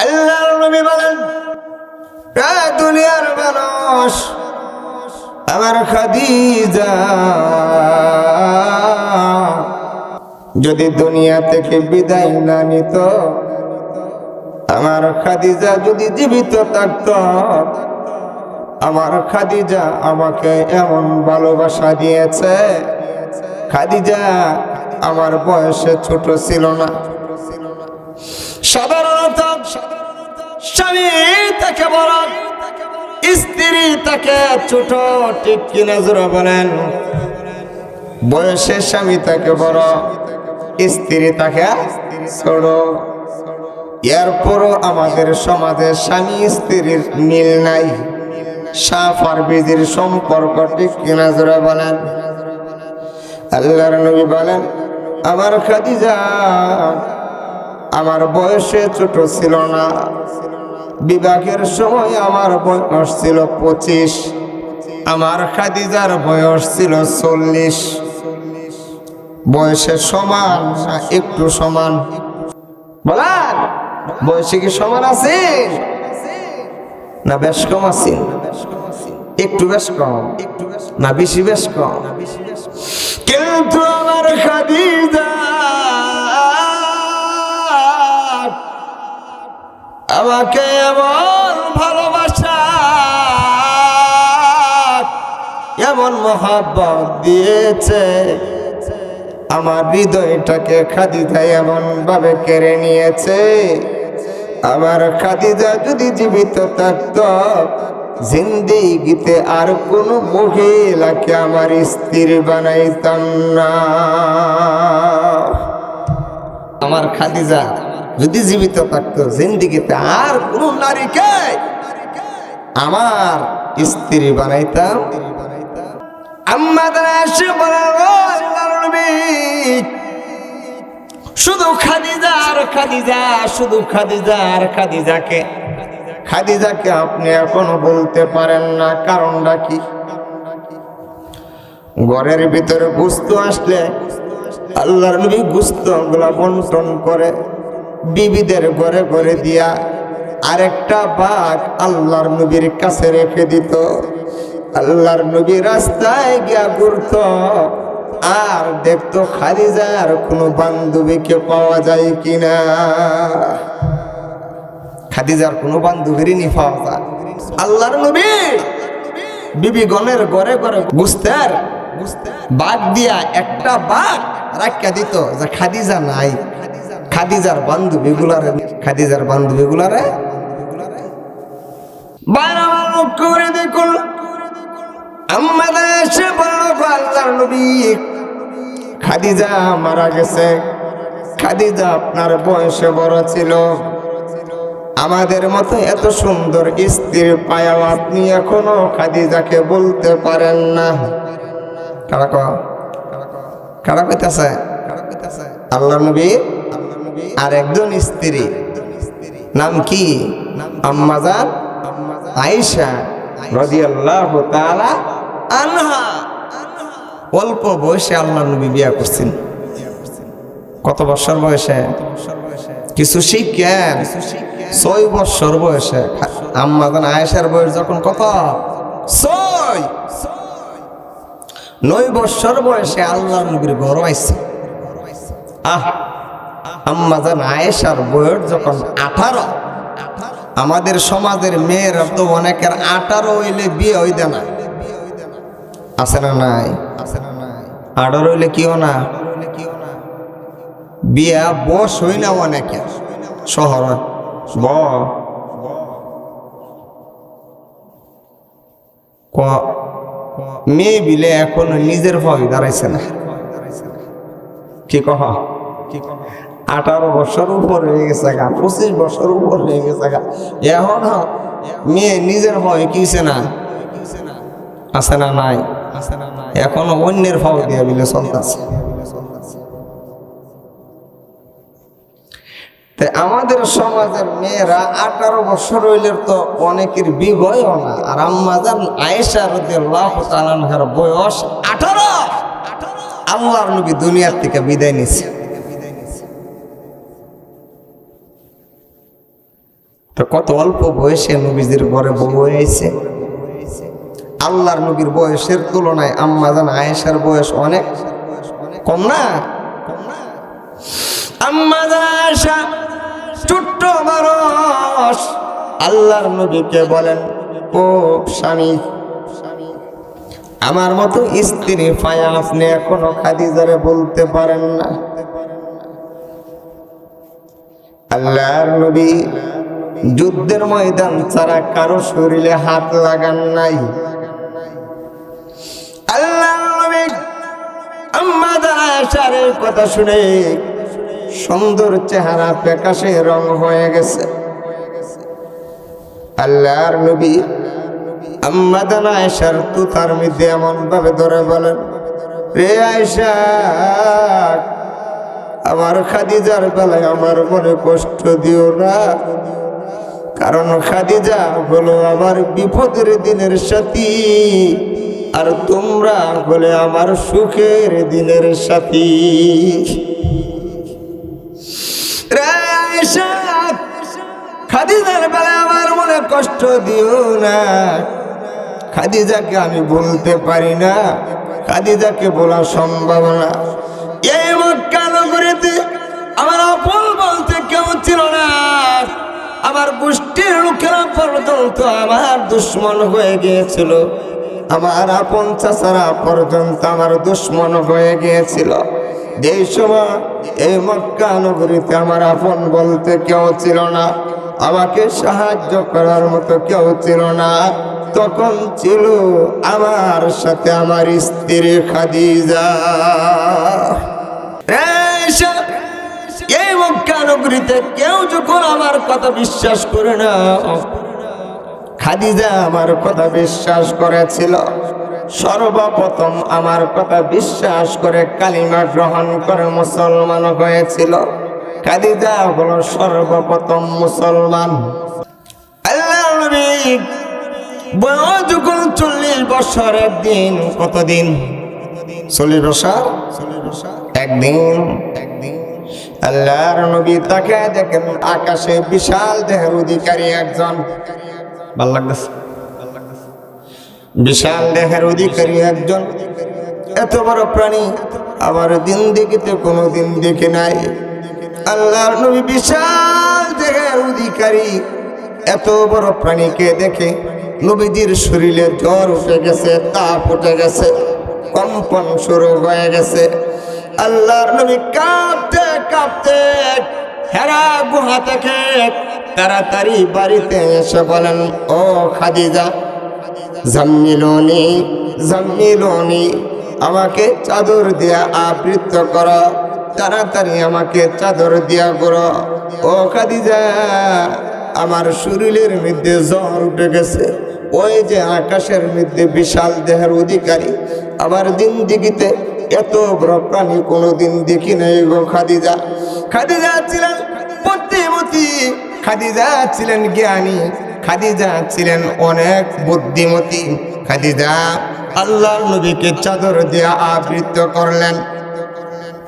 আল্লাহর নবী বলেন, দুনিয়ার মানুষ আমার খাদিজা যদি দুনিয়া থেকে বিদায় না নিত, আমার খাদিজা যদি জীবিত থাকত, আমার খাদিজা আমাকে এমন ভালোবাসা দিয়েছে। খাদিজা আমার বয়সে ছোট ছিল না। সাধারণত স্বামী তাকে বড়, স্ত্রী তাকে ছোট, ঠিক কিনা জোরে বলেন? বয়সে স্বামী তাকে বড়, স্ত্রী তাকে ছোট। এরপরও আমাদের সমাজে স্বামী স্ত্রীর মিল নাই, সাপ আর বীজির সম্পর্ক, ঠিক কিনা জোরে বলেন? আল্লাহর নবী বলেন, আমার খাদিজা আমার বয়সে ছোট ছিল না। বিবাহের সময় আমার বয়স ছিল 25, আমার খাদিজার বয়স ছিল 40। বয়সে সমান না একটু সমান? বলেন, বয়সে কি সমান আছে না বেশ কম আছে? একটু বেশ কম না বেশি বেশ কম? কিন্তু আমার খাদিজা আমাকে এমন ভালোবাসা, এমন মহব্বত দিয়েছে, আমার হৃদয়টাকে খাদিজা এমন ভাবে কেড়ে নিয়েছে। আমার খাদিজা যদি জীবিত থাকত, জিন্দেগিতে আর কোনো মহিলাকে আমার স্ত্রী বানাইতাম না। আমার খাদিজা যদি জীবিত থাকতো, জিন্দেগিতে আর কোন নারীকে আমার স্ত্রী বানাইতাম। শুধু খাদিজা আর খাদিজা, শুধু খাদিজা আর খাদিজাকে। খাদিজাকে আপনি এখনো বলতে পারেন না, কারণটা কি? ঘরের ভিতরে গোস্ত আসলে আল্লাহর নবী গোস্ত গুলা বন্টন করে বিবিদের ঘরে ঘরে দিয়া আরেকটা ভাগ আল্লাহর নবীর কাছে রেখে দিত। আল্লাহর নবী রাস্তায় গিয়া ঘুরত আর দেখতো খাদিজার কোনো বান্ধবীকে পাওয়া যায় কিনা। খাদিজার কোনো বান্ধবীরই নি পাওয়া যায়। আল্লাহর নবী বিবিগণের ঘরে ঘরে গোস্তের ভাগ দিয়া একটা ভাগ রাখা দিত যে খাদিজা নাই, খাদিজার বান্ধবীগুলারে, খাদিজার বান্ধবীগুলারে করে দেখুন। আমাদের এসে বলল, আল্লাহর নবী খাদিজা মারা গেছে। খাদিজা আপনার বয়সে বড় ছিল, আমাদের মতো এত সুন্দর স্ত্রীর পায়াও আপনি এখনো খাদিজাকে বলতে পারেন না। কারা কারা কইতাছে? আল্লাহর নবী আর একজন স্ত্রী, নাম কি? আম্মা জান আয়েশা রাদিয়াল্লাহু তাআলা আনহা। অল্প বয়সে আল্লাহর নবী বিয়ে করছেন। কত বছর বয়সে? কিছু শিখেন, 6 বছর বয়সে। আম্মা জান আয়েশার বয়স যখন কত? 9 বছর বয়সে আল্লাহর নবীর ঘর আইছে। আম্মা জান আয়েশার বয়স যখন 18, আমাদের সমাজের মেয়েরা তো অনেকের 18 হইলে বিয়ে হইতে না, আছে না নাই? 18 হইলে কিও না বিয়া বস হই না অনেকে শহর মেয়ে বিলে এখন নিজের ভয় দাঁড়াইছে না। কি কহ? 18 বছর উপর হয়ে গেছে গা, 25 বছর উপর হয়ে গেছে গা, এখন মেয়ে নিজের ভয় কিছে না, আছে না নাই? এখনো অন্যের ভাব দিয়া বিলে চলতেছে। আমাদের সমাজের মেয়েরা 18 বছর হইলে তো অনেকের বিবয়ও না। আর আম্মা জান আয়েশা রাদিয়াল্লাহু তাআলা আনহার বয়স 18। আল্লাহর নবী দুনিয়ার থেকে বিদায় নিছে। তো কত অল্প বয়সে নবীজির ঘরে বউ হয়েছে। আল্লাহর নবীর বয়সের তুলনায় আম্মা জান আয়েশার বয়স অনেক কম না? আম্মা জান আয়েশা ছোট্ট মানুষ। আল্লাহর নবীকে বলেন, ও স্বামী, আমার মতো স্ত্রী পায়া আপনি এখনো খাদিজারে বলতে পারেন না? আল্লাহর নবী যুদ্ধের ময়দান ছাড়া কারো শরীরে হাত লাগান নাই। আল্লাহর নবী আম্মা জান আয়েশার কথা শুনে সুন্দর চেহারা প্রকাশে রং হয়ে গেছে। আল্লাহর নবী আম্মা জান আয়েশার তুতার মধ্যে এমন ভাবে ধরে বলেন, রে আয়েশা, আমার খাদিজার বেলায় আমার মনে কষ্ট দিও না, কারণ খাদিজা হলো আমার বিপদের দিনের সাথী, আর তোমরা হলে আমার সুখের দিনের সাথী। রে আয়েশা, খাদিজার বেলায় আমার মনে কষ্ট দিও না। খাদিজাকে আমি বলতে পারি না, খাদিজাকে বলা সম্ভব না। এই মক্কা নগরীতে আমার আপন বলতে কেউ ছিল না। আমার গোষ্ঠীর লোকেরা পর্যন্ত আমার দুশ্মন হয়ে গিয়েছিল, আমার আপন চাচারা পর্যন্ত আমার দুশ্মন হয়ে গিয়েছিল। যেই সময় এই মক্কা নগরীতে আমার আপন বলতে কেউ ছিল না, আমাকে সাহায্য করার মতো কেউ ছিল না, তখন ছিল আমার সাথে আমার স্ত্রী খাদিজা। এই মক্কা নগরীতে কেউ যখন আমার কথা বিশ্বাস করে না, খাদিজা আমার কথা বিশ্বাস করেছিল। সর্বপ্রথম আমার কথা বিশ্বাস করে কালিমা গ্রহণ করে মুসলমান হয়েছিল। খাদিজা হলো সর্বপ্রথম মুসলমান। আল্লাহর নবী বয়স যখন 40 বছর একদিন, কতদিন? 40 বছর একদিন। আল্লাহর নবী তাকে দেখেন আকাশে বিশাল দেহের অধিকারী একজন, ভাল লাগতেছে, বিশাল দেহের অধিকারী একজন, এত বড় প্রাণী আবার দিন দেখিতে কোনোদিন দেখে নাই। আল্লাহর নবী বিশাল দেহের অধিকারী এত বড় প্রাণীকে দেখে নবীজির শরীরে জ্বর উঠে গেছে, তাপ উঠে গেছে, কম্পন শুরু হয়ে গেছে। আল্লাহর নবী কাঁপতে কাঁপতে হেরা গুহা থেকে তাড়াতাড়ি বাড়িতে এসে বলেন, ও খাদিজা, জাম্মিলুনি জাম্মিলুনি, আমাকে চাদর দিয়া আবৃত করো, তাড়াতাড়ি আমাকে চাদর দিয়া করো। ও খাদিজা, আমার শরীরের মধ্যে জ্বর উঠে গেছে। ওই যে আকাশের মধ্যে বিশাল দেহের অধিকারী আমার জিন্দেগিতে এত বড় প্রাণী কোনোদিন দেখি নাই গো খাদিজা। খাদিজা ছিলেন বুদ্ধিমতী, খাদিজা ছিলেন জ্ঞানী, খাদিজা ছিলেন অনেক বুদ্ধিমতী। খাদিজা আল্লাহর নবীকে চাদর দিয়ে আবৃত করলেন।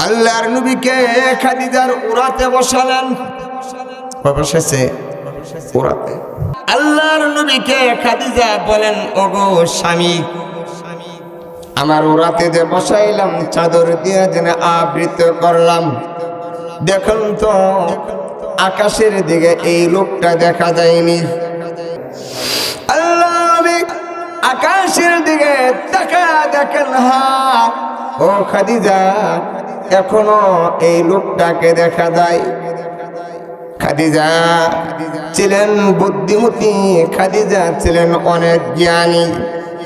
আল্লাহর নবীকে খাদিজার উরাতে বসালেন। বসেছে উরাতে। আল্লাহর নবীকে খাদিজা বলেন, ওগো স্বামী, আমার উরাতে যে বসাইলাম, চাদর দিয়ে যেন আবৃত করলাম, দেখুন তো আকাশের দিকে এই লোকটা দেখা যায়নি। আল্লাহ নবী আকাশের দিকে তাকা দেখেন, হ্যাঁ ও খাদিজা, এখনো এই লোকটাকে দেখা যায়। খাদিজা ছিলেন বুদ্ধিমতী, খাদিজা ছিলেন অনেক জ্ঞানী।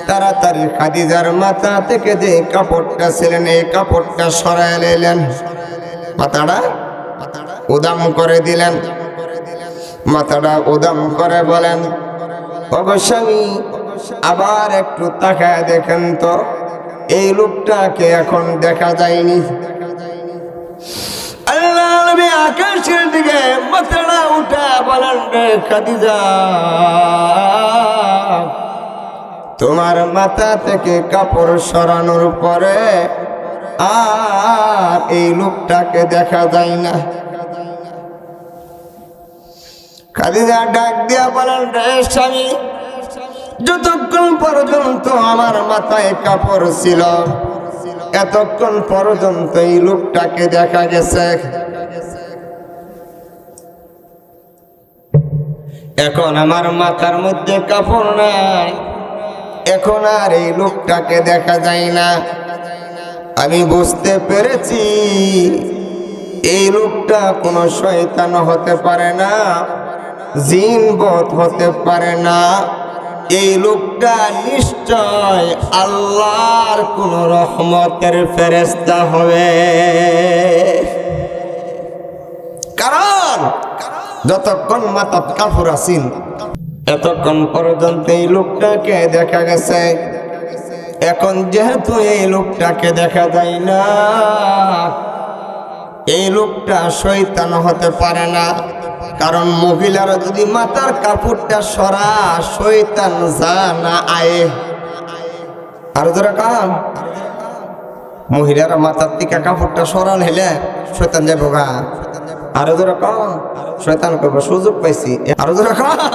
তাড়াতাড়ি খাদিজার মাথা থেকে যে কাপড়টা ছিলেন, এই কাপড়টা সরাই নিলেন, মাথাটা উদাম করে দিলেন। মাথাটা উদাম করে বলেন, ওগো স্বামী, আবার একটু তাকায় দেখেন তো এই লোকটাকে এখন দেখা যায়নি। আল্লাহ নবী আকাশের দিকে মাথাটা উঠা বলেন, রে খাদিজা, তোমার মাথা থেকে কাপড় সরানোর পরে আর এই লোকটাকে দেখা যায় না। খাদিজা ডাক দিয়া বলেন, রে স্বামী, যতক্ষণ পর্যন্ত আমার মাথায় কাপড় ছিল এতক্ষণ পর্যন্ত এই লোকটাকে দেখা গেছে, এখন আমার মাথার মধ্যে কাপড় নাই, এখন আর এই লোকটাকে দেখা যায় না। আমি বুঝতে পেরেছি এই লোকটা কোনো শয়তান হতে পারে না, জিনবত হতে পারে না, এই লোকটা নিশ্চয় আল্লাহর কোন রহমতের ফেরেশতা হবে। কারণ যতক্ষণ মাথার কাপড় আছেন এতক্ষণ পর্যন্ত এই লোকটাকে দেখা গেছে, এখন যেহেতু এই লোকটাকে দেখা যায় না, এই লোকটা শয়তান হতে পারে না। কারণ মহিলারা যদি মাথার কাপড়টা সরা শয়তান যা না আয়ে। আর যারা কাম মহিলারা মাথার থেকে কাপড়টা সরান হেলে শয়তান যাবো গা। আরো যারা কাম শয়তান করবো সুযোগ পাইছি। আরো যারা কাম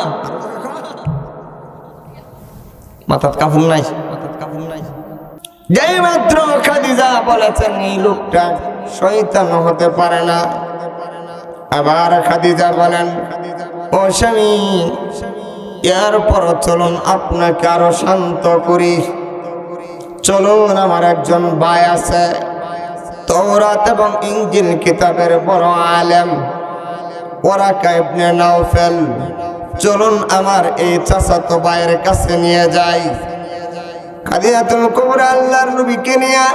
মাথার কাপড় নাই, যেই মাত্র খাদিজা বলেছেন এই লোকটা শয়তান হতে পারে না, আবার খাদিজা বলেন, ও স্বামী, এরপর চলুন আপনাকে আরো শান্ত করি। চলুন, আমার একজন ভাই আছে, তাওরাত এবং ইনজিল কিতাবের বড় আলেম, ওরাকা ইবনে নাওফেল, চলুন আমার এই চাচাতো ভাইয়ের কাছে নিয়ে যাই। খাদিজাতুল কুবরা আল্লাহর নবীকে নিয়ে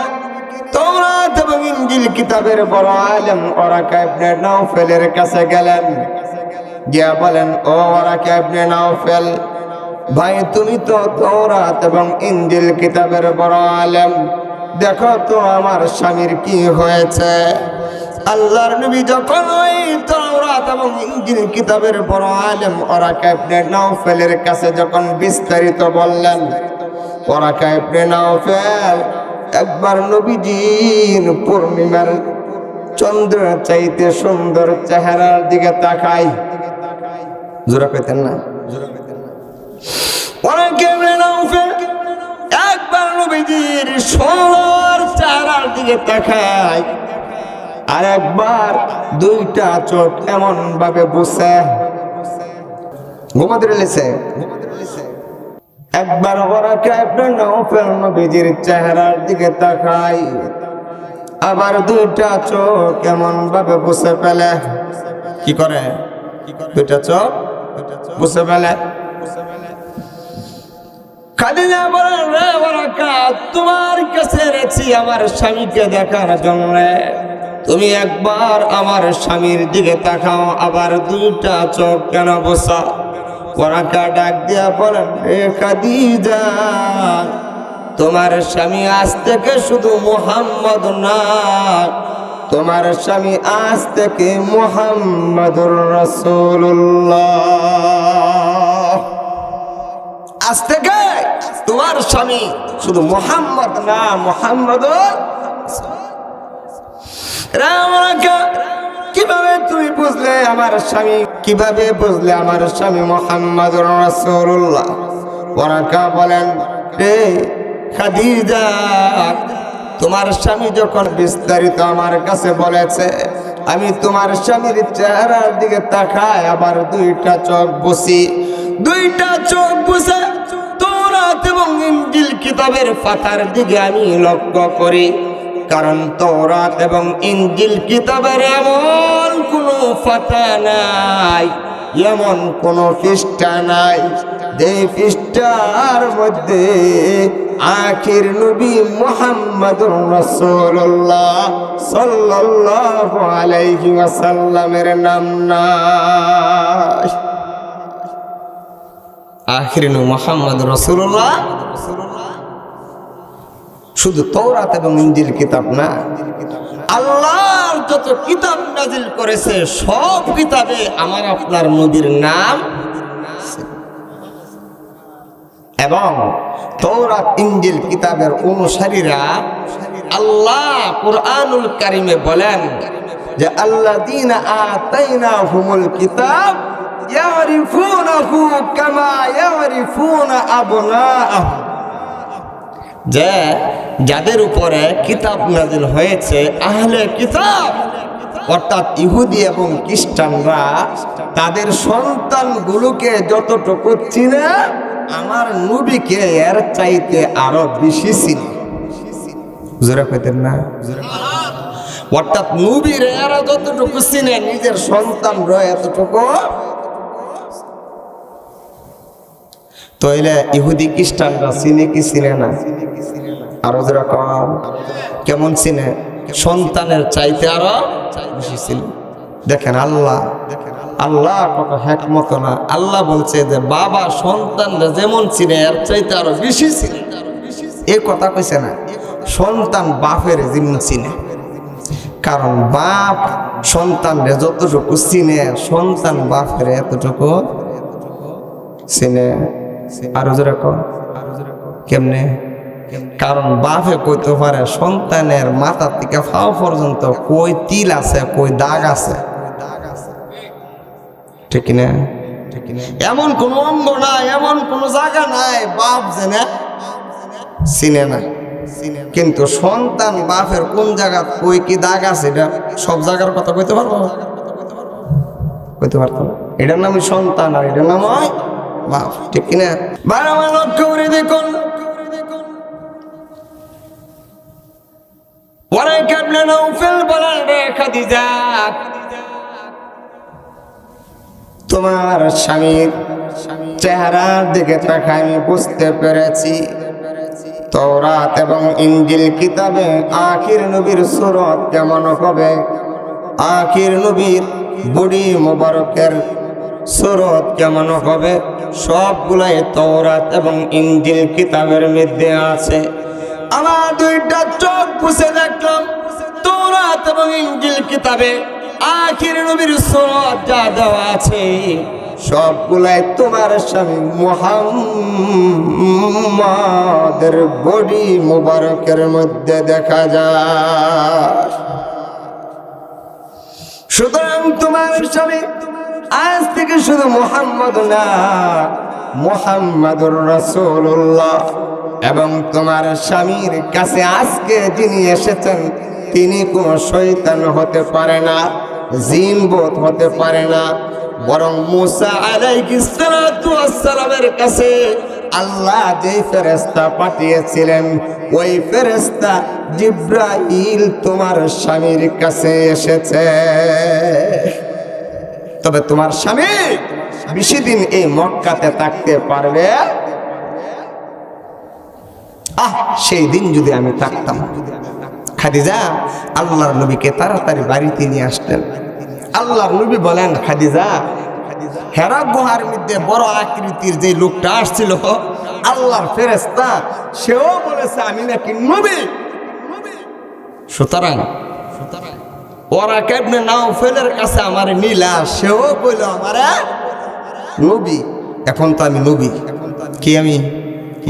তাওরাত এবং ইনজিল কিতাবের বড় আলেম ওরাকা ইবনে নাওফেলের কাছে গেলেন। গিয়া বলেন, ও ওরাকা ইবনে নাওফেল ভাই, তুমি তো তাওরাত এবং ইনজিল কিতাবের বড় আলেম, দেখো তো আমার স্বামীর কি হয়েছে। আল্লাহর নবী যখন ওই তাওরাত এবং ইনজিল কিতাবের বড় আলেম ওরাকা ইবনে নাওফেলের কাছে যখন বিস্তারিত বললেন, ওরাকা ইবনে নাওফেল একবার নবীজির পূর্ণিমার চন্দ্রের চাইতে সুন্দর চেহারার দিকে তাকাই। জোরা পেতেন না? ওরাকা ইবনে নাওফেল একবার নবীজির সুন্দর চেহারার দিকে তাকাই, আর একবার দুইটা চোখ এমন ভাবে বসে ঘুমাতে রয়েছে। একবার ওরাকা ইবনে নাওফেল নবীজির চেহারার দিকে তাকাই, আবার দুইটা চোখ এমন ভাবে বসে ফেলে। কি করে? দুইটা চোখ বসে ফেলে। খাদিজা বলেন, রে ওরাকা, তোমার কাছে রেছি আমার স্বামীকে দেখার জন্য, তুমি একবার আমার স্বামীর দিকে তাকাও, আবার দুইটা চোখ কেন বসা? ওরাকা ডাক দিয়া বলেন, রে খাদিজা, তোমার স্বামী আজ থেকে শুধু মুহাম্মদ না, তোমার স্বামী আজ থেকে মুহাম্মাদুর রাসূলুল্লাহ। আজ থেকে তোমার স্বামী শুধু মুহাম্মদ না, মুহাম্মাদুর। কিভাবে তুমি বুঝলে আমার স্বামী? কিভাবে বুঝলে আমার স্বামী মুহাম্মাদুর রাসূলুল্লাহ? ওরাকা বলেন, রে খাদিজা, তোমার স্বামী যখন বিস্তারিত আমার কাছে বলেছে, আমি তোমার স্বামীর চেহারার দিকে তাকাই, আবার দুইটা চোখ বসি, দুইটা চোখ বসে তাওরাত এবং ইনজিল কিতাবের পাতার দিকে আমি লক্ষ্য করি। কারণ তাওরাত এবং ইনজিল কিতাবের এমন কোনো পাতা নাই, এমন কোনো পৃষ্ঠা নাই যে পৃষ্ঠার মধ্যে আখির নবী মুহাম্মাদুর রাসূলুল্লাহ সাল্লাল্লাহু আলাইহি ওয়াসাল্লামের নাম নাই। আখির নবী মুহাম্মাদুর রাসূলুল্লাহ শুধু তাওরাত এবং ইনজিল কিতাব না, আল্লাহর যত কিতাব নাজিল করেছে সব কিতাবে আমার আপনার নবীর নাম। এবং তাওরাত ইনজিল কিতাবের অনুসারীরা আল্লাহ কুরআনুল কারীমে বলেন যে আল্লাযীনা আতাইনাহুমুল কিতাব ইয়ারিফুনাহু কামা ইয়ারিফুনা আবনাআহুম, যে যাদের উপরে কিতাব নাযিল হয়েছে আহলে কিতাব অর্থাৎ ইহুদি এবং খ্রিস্টানরা তাদের সন্তানগুলোকে যতটুকু চিনে আমার নবীকে এর চাইতে আরো বেশি চিনে। জোরে কইতেন না? অর্থাৎ নবীর এরা যতটুকু চিনে নিজের সন্তানরা এতটুকু। তাইলে ইহুদি খ্রিস্টানরা চিনে কি চিনে না? আরো যেরকম কেমন চিনে? সন্তানের চাইতে আরো বেশি চিনে। দেখেন আল্লাহ কত হিকমত না, আল্লাহ বলছে যে বাবা সন্তানরা যেমন চিনে এর চাইতে আরো বেশি চিনে। এই কথা কইছে না, সন্তান বাপের যেমন চিনে। কারণ বাপ সন্তানরে যতটুকু চিনে সন্তান বাপের এতটুকু চিনে। আরো যেরকম কেমনে? কারণ বাপে কইতে পারে সন্তানের মাথা থেকে পাও পর্যন্ত কই তিল আছে, কই দাগ আছে, ঠিক না? এমন কোন অঙ্গ নাই, এমন কোন জায়গা নাই বাপ জেনে চিনে না। কিন্তু সন্তান বাপের কোন জায়গা কই কি দাগ আছে এটা সব জায়গার কথা কইতে পারবো? কইতে পারতো না। এটার নামই সন্তান আর এটার নাম হয় বাপ, ঠিক কিনা? বারবার লক্ষ্য করে দেখুন, ওয়ারাকা ইবনে নাউফাল বলেন, রে খাদিজা তোমার স্বামীর চেহারার দিকে তাকায় আমি বুঝতে পেরেছি তাওরাত এবং ইনজিল কিতাবে আখির নবীর সুরত কেমন হবে, আখির নবীর বডি মোবারকের সুরত কেমন হবে সবগুলাই তাওরাত এবং ইনজিল কিতাবের মধ্যে আছে। আমার দুইটা চোখ বুঝে দেখলাম তাওরাত এবং ইনজিল কিতাবে আখির নবীর সুরত যা দেওয়া আছে সবগুলাই তোমার স্বামী মুহাম্মাদের বডি মোবারকের মধ্যে দেখা যায়। সুতরাং তোমার স্বামী আজ থেকে শুধু মুহাম্মদ না, মুহাম্মাদুর রাসূলুল্লাহ। এবং তোমার স্বামীর কাছে আজকে যিনি এসেছেন তিনি কোনো শয়তান হতে পারে না, জিনবোধ হতে পারে না, বরং মুসা আলাইহিস সালাতু ওয়াস সালামের কাছে আল্লাহ যে ফেরেশতা পাঠিয়েছিলেন ওই ফেরেশতা জিবরাইল তোমার স্বামীর কাছে এসেছে। তবে তোমার স্বামী বেশি দিন এই মক্কাতে থাকতে পারবে? সেই দিন যদি আমি থাকতাম। খাদিজা আল্লাহর নবীকে তাড়াতাড়ি বাড়িতে নিয়ে আসতেন। আল্লাহর নবী বলেন, খাদিজা হেরা গুহার মধ্যে বড় আকৃতির যে লোকটা আসছিল আল্লাহর ফেরেশতা, সেও বলেছে আমি নাকি নবী। সুতরাং ওয়ারাকা ইবনে নাউফালের কাছে আমার নীলা, সেও কইল আমারে নবী। এখন তো আমি নবী, কি আমি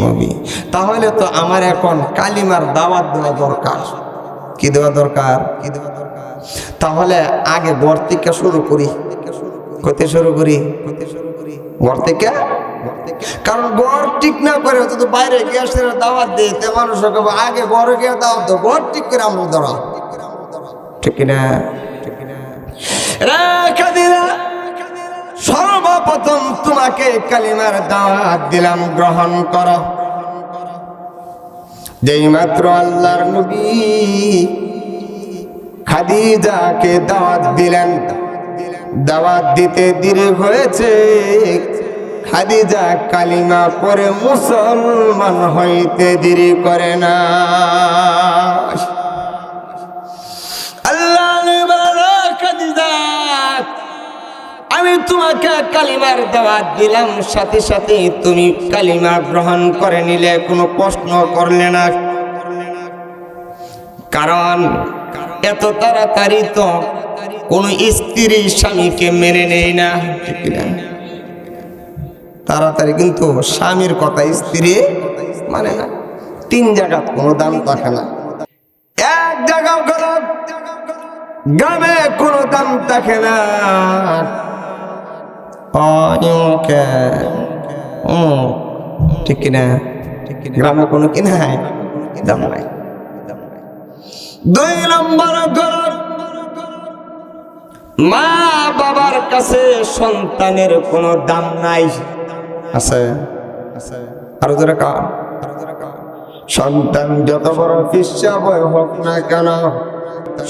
নবী? তাহলে তো আমার এখন কালিমার দাওয়াত দেওয়া দরকার। কি দেওয়া দরকার? তাহলে আগে ঘর থেকে শুরু করি। কইতে শুরু করি ঘর থেকে। কারণ ঘর ঠিক না করে যদি বাইরে গ্যাসের দাওয়াত দিই তে মানুষ আগে ঘরে গিয়ে দাওয়াত দাও, ঘর ঠিক করে আমরা ধরা, ঠিক না? সর্বপ্রথম তোমাকে কালিমার দাওয়াত দিলাম, গ্রহণ করো। যেই মাত্র আল্লাহর নবী খাদিজাকে দাওয়াত দিলেন, দাওয়াত দিতে দেরি হয়েছে, খাদিজা কালিমা পড়ে মুসলমান হইতে দেরি করে না। আল্লাহ খাদিজা আমি তোমাকে কালিমার দাওয়াত দিলাম, সাথে সাথে তুমি কালিমা গ্রহণ করে নিলে, কোনো প্রশ্ন করলে না। কারণ এত তাড়াতাড়ি তো কোনো স্ত্রী স্বামীকে মেনে নেয় না, ঠিক না? তাড়াতাড়ি কিন্তু স্বামীর কথা স্ত্রী মানে না। তিন জায়গা কোনো দাম থাকে না। এক জায়গা হলো গ্রামে কোনো দাম থাকে না, অকে ঠিক কিনা? গ্রামে কোনো কি নাই, দাম নাই। 2 নম্বর গলদ, মা বাবার কাছে সন্তানের কোনো দাম নাই। আছে? আরো জোরে কান। সন্তান যত বড় পিসাবই হোক না কেন,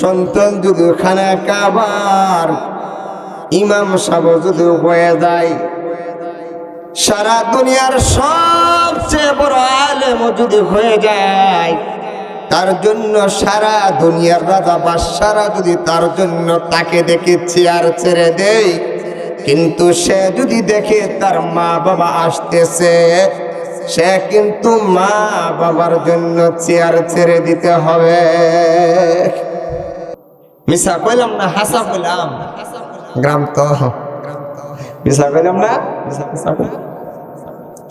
সন্তান যদি খানা কাবার ইমাম সাহেব যদি হয়ে যায়, সারা দুনিয়ার সবচেয়ে বড় আলেম যদি হয়ে যায়, তার জন্য সারা দুনিয়ার রাজা বাদশারা যদি তার জন্য তাকে দেখে চেয়ার ছেড়ে দেয়, কিন্তু সে যদি দেখে তার মা বাবা আসতেছে, সে কিন্তু মা বাবার জন্য চেয়ার ছেড়ে দিতে হবে। মিশা কইলাম না, হাসা কইলাম? গ্রাম তো মিশা কইলাম না?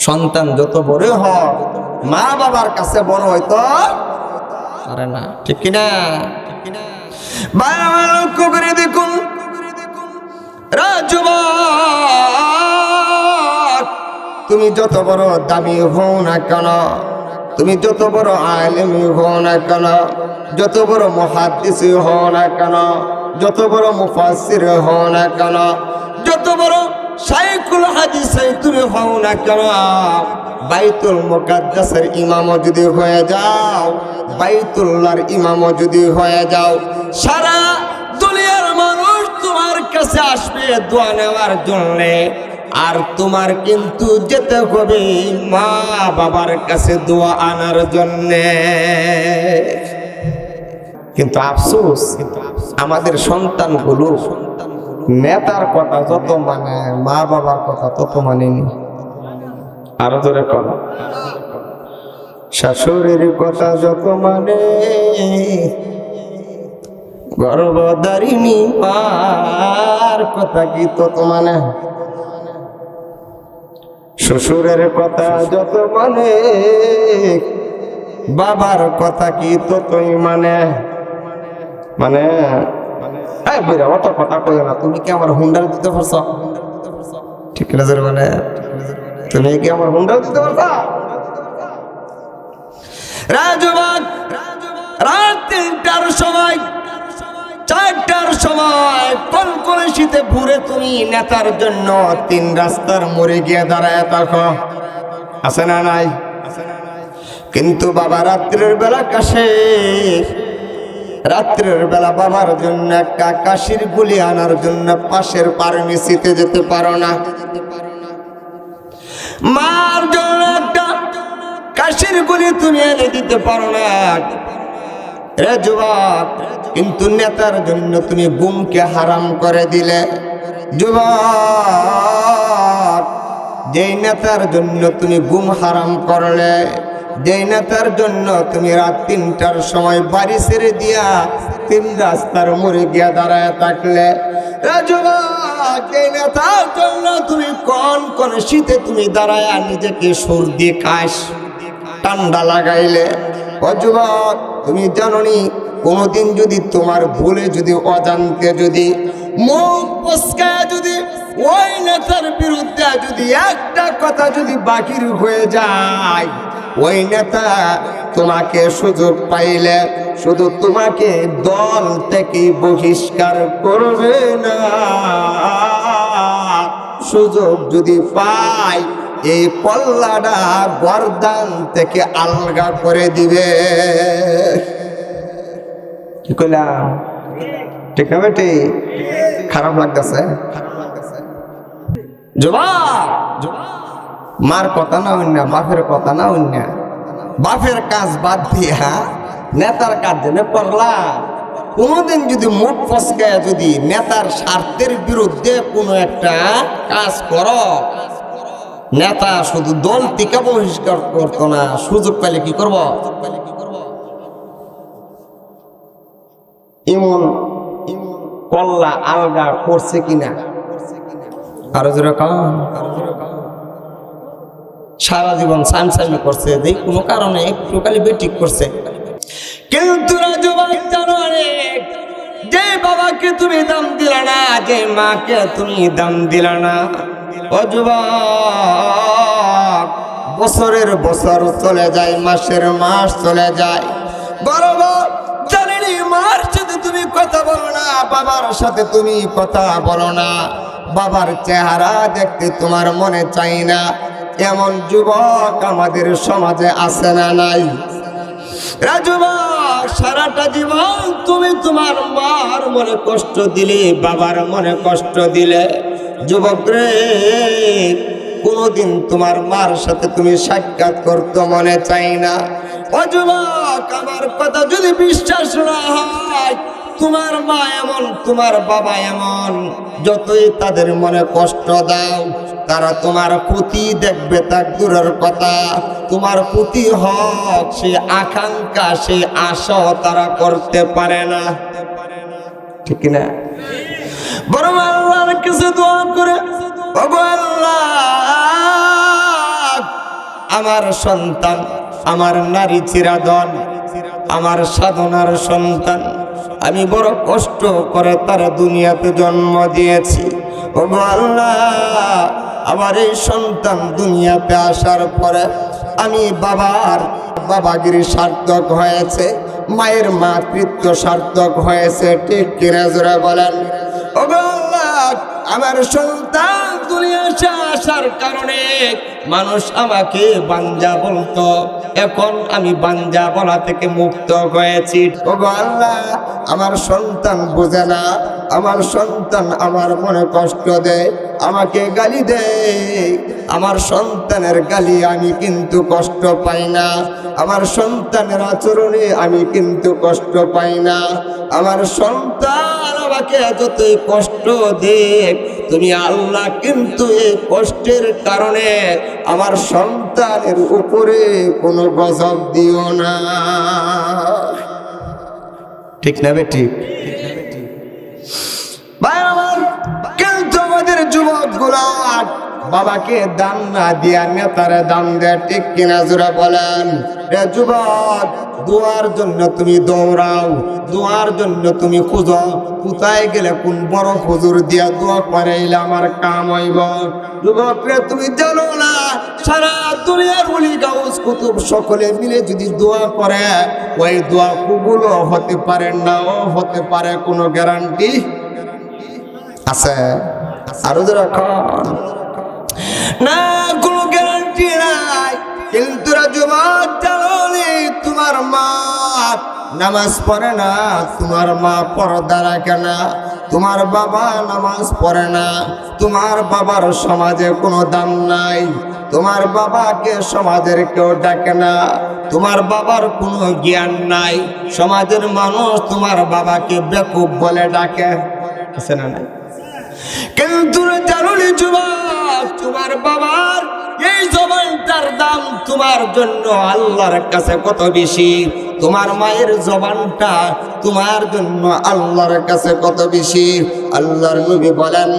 সন্তান যত বড় হয় মা বাবার কাছে বড় হয়তো পারে না, ঠিক কিনা? বাবা লক্ষ্য করে দেখুন, রাজুবাক, তুমি যত বড় দামি হও না কেন, তুমি যত বড় আলেমি হও না কেন, যত বড় মুহাদ্দিস হও না কেন, যত বড় মুফাসসির হও না কেন, যত বড় শাইখুল হাদিস তুমি হও না কেন, বাইতুল মুকাদ্দাসের ইমামও যদি হয়ে যাও, বাইতুল্লাহর ইমামও যদি হয়ে যাও, সারা দুনিয়ার মানুষ তোমার কাছে আসবে দোয়া নেওয়ার জন্য, আর তোমার কিন্তু যেতে হবে মা বাবার কাছে দোয়া আনার জন্য। কিন্তু আফসোস, আমাদের সন্তানগুলো নেতার কথা যত মানে মা বাবার কথা তত মানেনি। আরো ধরে কর, শাশুড়ির কথা যত মানে গর্ভধারিণী মার কথা কি তত মানে, শ্বশুরের কথা যত মানে বাবার কথা কি ততই মানে। মানে অত কথা কই না, তুমি কি আমার হুন্ডার দিতে পারছ? ঠিক না? মানে তুমি কি আমার হুন্ডার দিতে পারছ? রাজবাগ রাত 3টার সময়, 4টার সময় কনকনে শীতে ভোরে তুমি নেতার জন্য 3 রাস্তার মোড়ে গিয়ে দাঁড়ায় থাকো, আছে না নাই? কিন্তু বাবা রাত্রের বেলা কাশে, রাত্রের বেলা বাবার জন্য একটা কাশির গুলি আনার জন্য পাশের ফার্মেসিতে যেতে পারো না, মার জন্য একটা কাশির গুলি তুমি এনে দিতে পারো না রে যুবক। কিন্তু নেতার জন্য তুমি গুমকে হারাম করে দিলে। যুবক, যেই নেতার জন্য তুমি গুম হারাম করলে, যেই নেতার জন্য তুমি রাত 3টার সময় বাড়ি ছেড়ে দিয়া 3 রাস্তার মোড়ে গিয়া দাঁড়ায় থাকলে, যুবক, যেই নেতার জন্য তুমি কোন শীতে তুমি দাঁড়ায় নিজেকে সর্দি কাশ ঠান্ডা লাগাইলে, ও যুবক, তুমি জানোনি কোনদিন যদি তোমার ভুলে যদি অজান্তে যদি মুখ ফসকায় যদি ওই নেতার বিরুদ্ধে যদি একটা কথা যদি বাকির হয়ে যায়, ওই নেতা তোমাকে সুযোগ পাইলে শুধু তোমাকে দল থেকে বহিষ্কার করবে না, সুযোগ যদি পায় এই পল্লাটা বরদান থেকে আলগা করে দিবে। কি কইলাম? ঠিক না বেটি? খারাপ লাগতেছে? জবাব, মার কথা না অন্য, বাপের কথা না অন্য, বাপের কাজ বাদ দিয়া নেতার কাজ জেনে পড়লা। কোনোদিন যদি মুখ ফসকায় যদি নেতার স্বার্থের বিরুদ্ধে কোনো একটা কাজ করো, নেতা শুধু দল থেকে বহিষ্কার করতো না, সুযোগ পেলে কি করব? ইমন কল্লা আলগা করছে কিনা? আরো জোরে কান। সারা জীবন সামসামি করছে, যে কোনো কারণে একটু খালি বেঠিক করছে। কিন্তু যে বাবাকে তুমি দাম দিলা না, যে মাকে তুমি দাম দিলা না, ও যুবক, বছরের বছর চলে যায়, মাসের মাস চলে যায়, বরাবর জানেনি মার সাথে তুমি কথা বলো না, বাবার সাথে তুমি কথা বলো না, বাবার চেহারা দেখতে তোমার মনে চাই না। এমন যুবক আমাদের সমাজে আছে না নাই? যুবক, সারাটা জীবন তুমি তোমার মার মনে কষ্ট দিলে, বাবার মনে কষ্ট দিলে। যুবক রে, কোনদিন তোমার মার সাথে তুমি সাক্ষাৎ করতে মনে চাই না। ও যুবক, আমার কথা যদি বিশ্বাস না হয়, তোমার মা এমন, তোমার বাবা এমন, যতই তাদের মনে কষ্ট দাও, তারা তোমার ক্ষতি দেখবে তা দূরের কথা, তোমার ক্ষতি হক সে আকাঙ্ক্ষা, সে আশা তারা করতে পারে না, ঠিক না? বরং আল্লাহর কাছে দোয়া করে, ওগো আল্লাহ, আমার সন্তান, আমার নারী চিরাদন, আমার সাধনার সন্তান, আমি বড় কষ্ট করে তারা দুনিয়াতে জন্ম দিয়েছি। ওগো আল্লাহ, আমার এই সন্তান দুনিয়াতে আসার পরে আমি বাবাগিরি সার্থক হয়েছে, মায়ের মাতৃত্ব সার্থক হয়েছে, ঠিক কিনা জোরে বলেন? ওগো আল্লাহ, আমার সন্তান দুনিয়াতে আসার কারণে মানুষ আমাকে বাঞ্জা বলতো, এখন আমি বাঞ্জা বলা থেকে মুক্ত হয়েছি। ওগো আল্লাহ, আমার সন্তান বোঝে না, আমার সন্তান আমার মনে কষ্ট দেয়, আমাকে গালি দেয়, আমার সন্তানের গালি আমি কিন্তু কষ্ট পাই না, আমার সন্তানের আচরণে আমি কিন্তু কষ্ট পাই না। আমার সন্তান আমাকে যতই কষ্ট দেখ, তুমি আল্লাহ কিন্তু এই কষ্টের কারণে আমার সন্তানের উপরে কোনো গজব দিও না, ঠিক না বেটি? ভাই আমার, কিন্তু আমাদের যুবকগুলা বাবাকে দান না দিয়া নেতারে দান দেয়, ঠিক কিনা জোরে বলেন? রে যুবক, দোয়ার জন্য তুমি দৌড়াও, দোয়ার জন্য তুমি খুঁজো, কোথায় গেলে কোন বড় হুজুর দিয়া দোয়া করাইলে আমার কাম হইব। যুবক রে, তুমি জানো না, সারা দুনিয়ার ওলি গাউস কুতুব সকলে মিলে যদি দোয়া করে, ওই দোয়া কবুল হতে পারে, নাও হতে পারে, কোনো গ্যারান্টি আছে? আরো যখন না, কোনো গ্যারান্টি নাই। কিন্তু যুবক, জানো তোমার মা নামাজ পড়ে না, তোমার মা পর্দা রাখে না, তোমার বাবা নামাজ পড়ে না, তোমার বাবার সমাজে কোনো দাম নাই, তোমার বাবাকে সমাজের কেউ ডাকে না, তোমার বাবার কোনো জ্ঞান নাই, সমাজের মানুষ তোমার বাবাকে বেকুব বলে ডাকে, আছে না নাই? কিন্তু জানো যুবক, তোমার বাবার এই জবানটার দাম তোমার জন্য আল্লাহর কাছে কত বেশি, তোমার মায়ের জবানটা তোমার জন্য আল্লাহর কাছে কত বেশি। আল্লাহর নবী বলেন,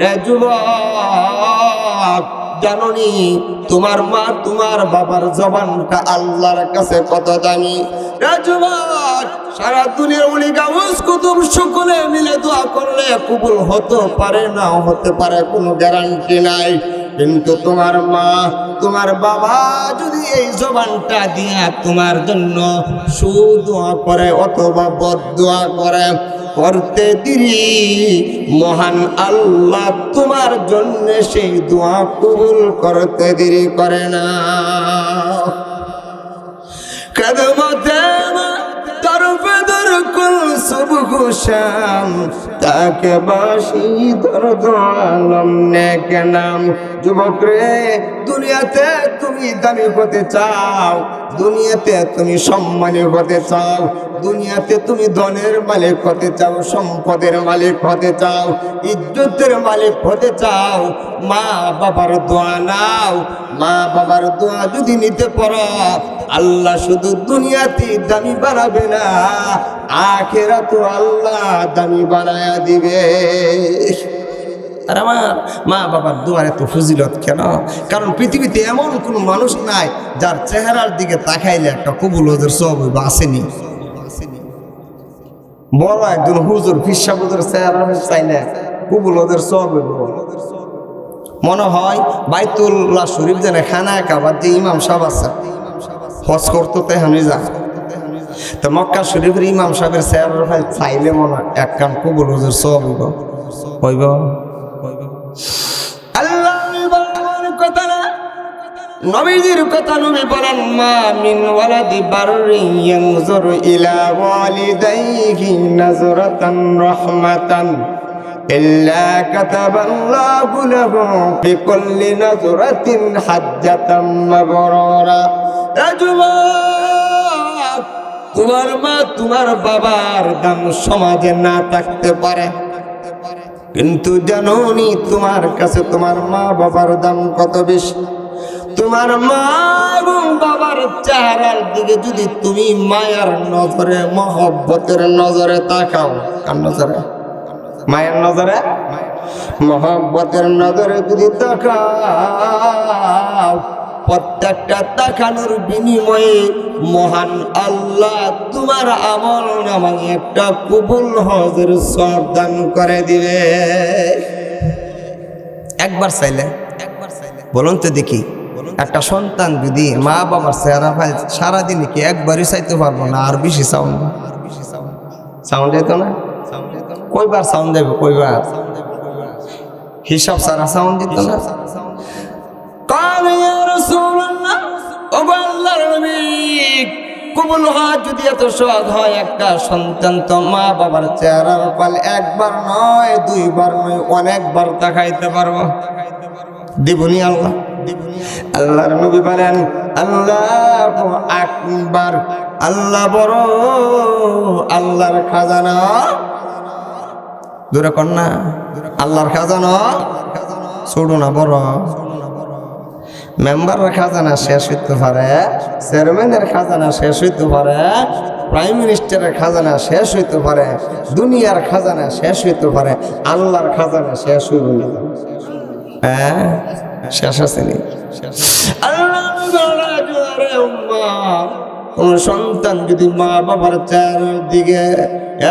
রে যুবক, জানোনি তোমার মা, তোমার বাবার জবানটা আল্লাহর কাছে কত দামি? রে যুবক, সারা দুনিয়ার ওলি গাউস কুতুব সকলে মিলে দোয়া করলে কবুল হতে পারে, নাও হতে পারে, কোনো গ্যারান্টি নাই। কিন্তু তোমার মা, তোমার বাবা যদি এই জবানটা দিয়া তোমার জন্য সুদোয়া করে অথবা বদদোয়া করে, করতে দেরি মহান আল্লাহ তোমার জন্য সেই দোয়া কবুল করতে দেরি করে না। কদমতে তরফে দরকুল সুবহ শাম, তাকে বাসি দরদ আলম নেকে নাম। যুবক রে, দুনিয়াতে তুমি দামি হতে চাও, দুনিয়াতে তুমি সম্মানী হতে চাও, দুনিয়াতে তুমি ধনের মালিক হতে চাও, সম্পদের মালিক হতে চাও, ইজ্জতের মালিক হতে চাও, মা বাবার দোয়া নাও। মা বাবার দোয়া যদি নিতে পারো, আল্লাহ শুধু দুনিয়াতে দামি বানাবে না, আখিরাতে আল্লাহ দামি বানায়া দিবে। আর আমার মা বাবার দোয়ার এত ফজিলত কেন? কারণ পৃথিবীতে এমন কোনো মানুষ নাই যার চেহারার দিকে তাকাইলে একটা কবুল হজুর সব হইব, আসেনি? বড় একজন হুজুর ফিরসাবুজুর চেহারা চাইলে কবুল হজুর সব হইব। মনে হয় বাইতুল্লাহ শরীফ যেন খানায় কাবার যে ইমাম সাহেব আছে হজ করতে তো আমি যা তো মক্কা শরীফের ইমাম সাহেবের চেহারার ভাই চাইলে মনে হয় এক কান কবুল হুজুর সব হইব আল্লাহ কথা না নবীজির কথা নবী বলেন মা মিন ওয়ালাদি বাররিন ইয়ানজুরু ইলা ওয়ালিদাইহি নাজরাতান রাহমাতান ইল্লা কাতাবাল্লাহু লাহু বিকুল্লি নাজরাতিন হাজ্জাতাম মাবরুরা। তোমার মা তোমার বাবার দাম সমাজে না থাকতে পারে, কিন্তু জানোনি তোমার কাছে তোমার মা বাবার দাম কত বেশি। তোমার মা এবং বাবার চেহারার দিকে যদি তুমি মায়ার নজরে মহব্বতের নজরে তাকাও, কার নজরে? মায়ের নজরে মহব্বতের নজরে যদি তাকাও, প্রত্যেকটা তাকানোর বিনিময়ে মহান আল্লাহ তোমার আমল নামায় একটা কবুল হজের সওয়াব দান করে দিবে। একবার চাইলে বলুন তো দেখি, একটা সন্তান যদি মা বাবার চেহারা পায় সারাদিনে কি একবারই চাইতে পারবো না? আর বেশি সাউন্ড যেত না? কয়বার সাউন্ড দেবে? কয়বার? হিসাব সারা সাউন্ড দিত না? কবুল হওয়া যদি এত সহজ হয়, একটা সন্তান তো মা বাবার চেহারার পাল একবার নয়, দুইবার নয়, অনেকবার তাকাইতে পারবো। দিবনি আল্লাহ? আল্লাহর নবী বলেন আল্লাহু আকবার, আল্লাহ বড়, আল্লাহর খাজানা দূরে কর না, আল্লাহর খাজানা ছোট না বড়। মেম্বারের খাজানা শেষ হইতে পারে, চেয়ারম্যানের খাজানা শেষ হইতে পারে, প্রাইম মিনিস্টারের খাজানা শেষ হইতে পারে, দুনিয়ার খাজানা শেষ হইতে পারে, আল্লাহর খাজানা শেষ হইব না। হ্যাঁ, শেষ আসেনি। কোন সন্তান যদি মা বাবার চেহারার দিকে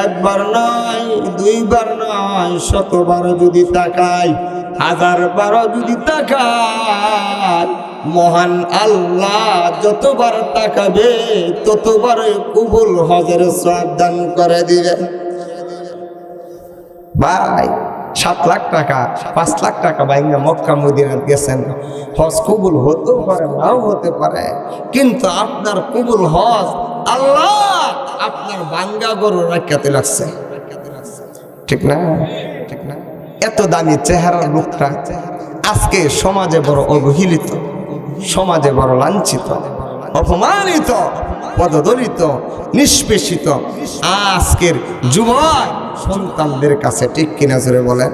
একবার নয়, দুইবার নয়, শতবার যদি তাকায়, হাজার বার যদি তাকায়, মহান আল্লাহ যতবার তাকাবে ততবার কবুল হজের সওয়াব দান করে দিবে। ভাই 7 লাখ টাকা 5 লাখ টাকা বাইঙ্গা মক্কা মদিনা গেছেন, হজ কবুল হতেও পারে নাও হতে পারে, কিন্তু আপনার কবুল হজ আল্লাহ আপনার বাঙ্গা গরু রাখাতে লাগছে, ঠিক না? ঠিক না? এত দামি চেহারার লোকটা আজকে সমাজে বড় অবহেলিত, সমাজে বড় লাঞ্ছিত, অপমানিত, পদদলিত, নিষ্পেষিত আজকের যুবক সন্তানদের কাছে, ঠিক কিনা জোরে বলেন?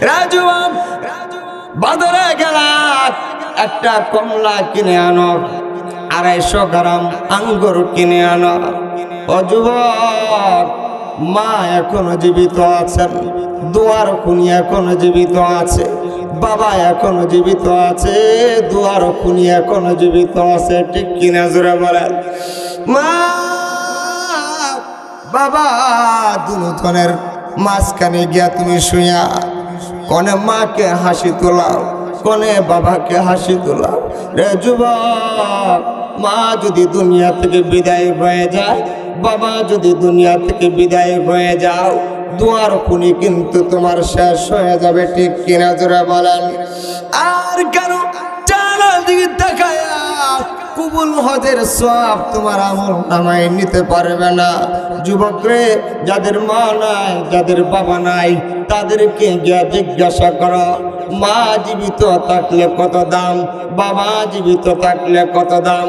রাজুবাব বাজারে গেলাম, একটা কমলা কিনে আনো, 250 গ্রাম আঙ্গুর কিনে আনো। ও যুবক, মা এখনো জীবিত আছেন, দুয়ার খুনি এখনো জীবিত আছে, বাবা এখনো জীবিত আছে, দুয়ার খুনি এখনো জীবিত আছে, ঠিক কিনা জোরে বলেন? মা বাবা দুজনের মাঝখানে গিয়া তুমি শুইয়া কনে মাকে হাসি তোলাও, কনে বাবাকে হাসি তোলাও। রে যুবক, মা যদি দুনিয়া থেকে বিদায় হয়ে যায়, বাবা যদি দুনিয়া থেকে বিদায় হয়ে যাও, দুয়ার খুনি কিন্তু তোমার শেষ হয়ে যাবে, ঠিক কিনা জোরে বলেন? আর কেন চারিদিকে তাকায়া কবুল হজের সওয়াব তোমার আমল নামায় নিতে পারবে না? যুবক রে, যাদের মা নাই, যাদের বাবা নাই, তাদেরকে গিয়া জিজ্ঞাসা করো, মা জীবিত থাকলে কত দাম, বাবা জীবিত থাকলে কত দাম।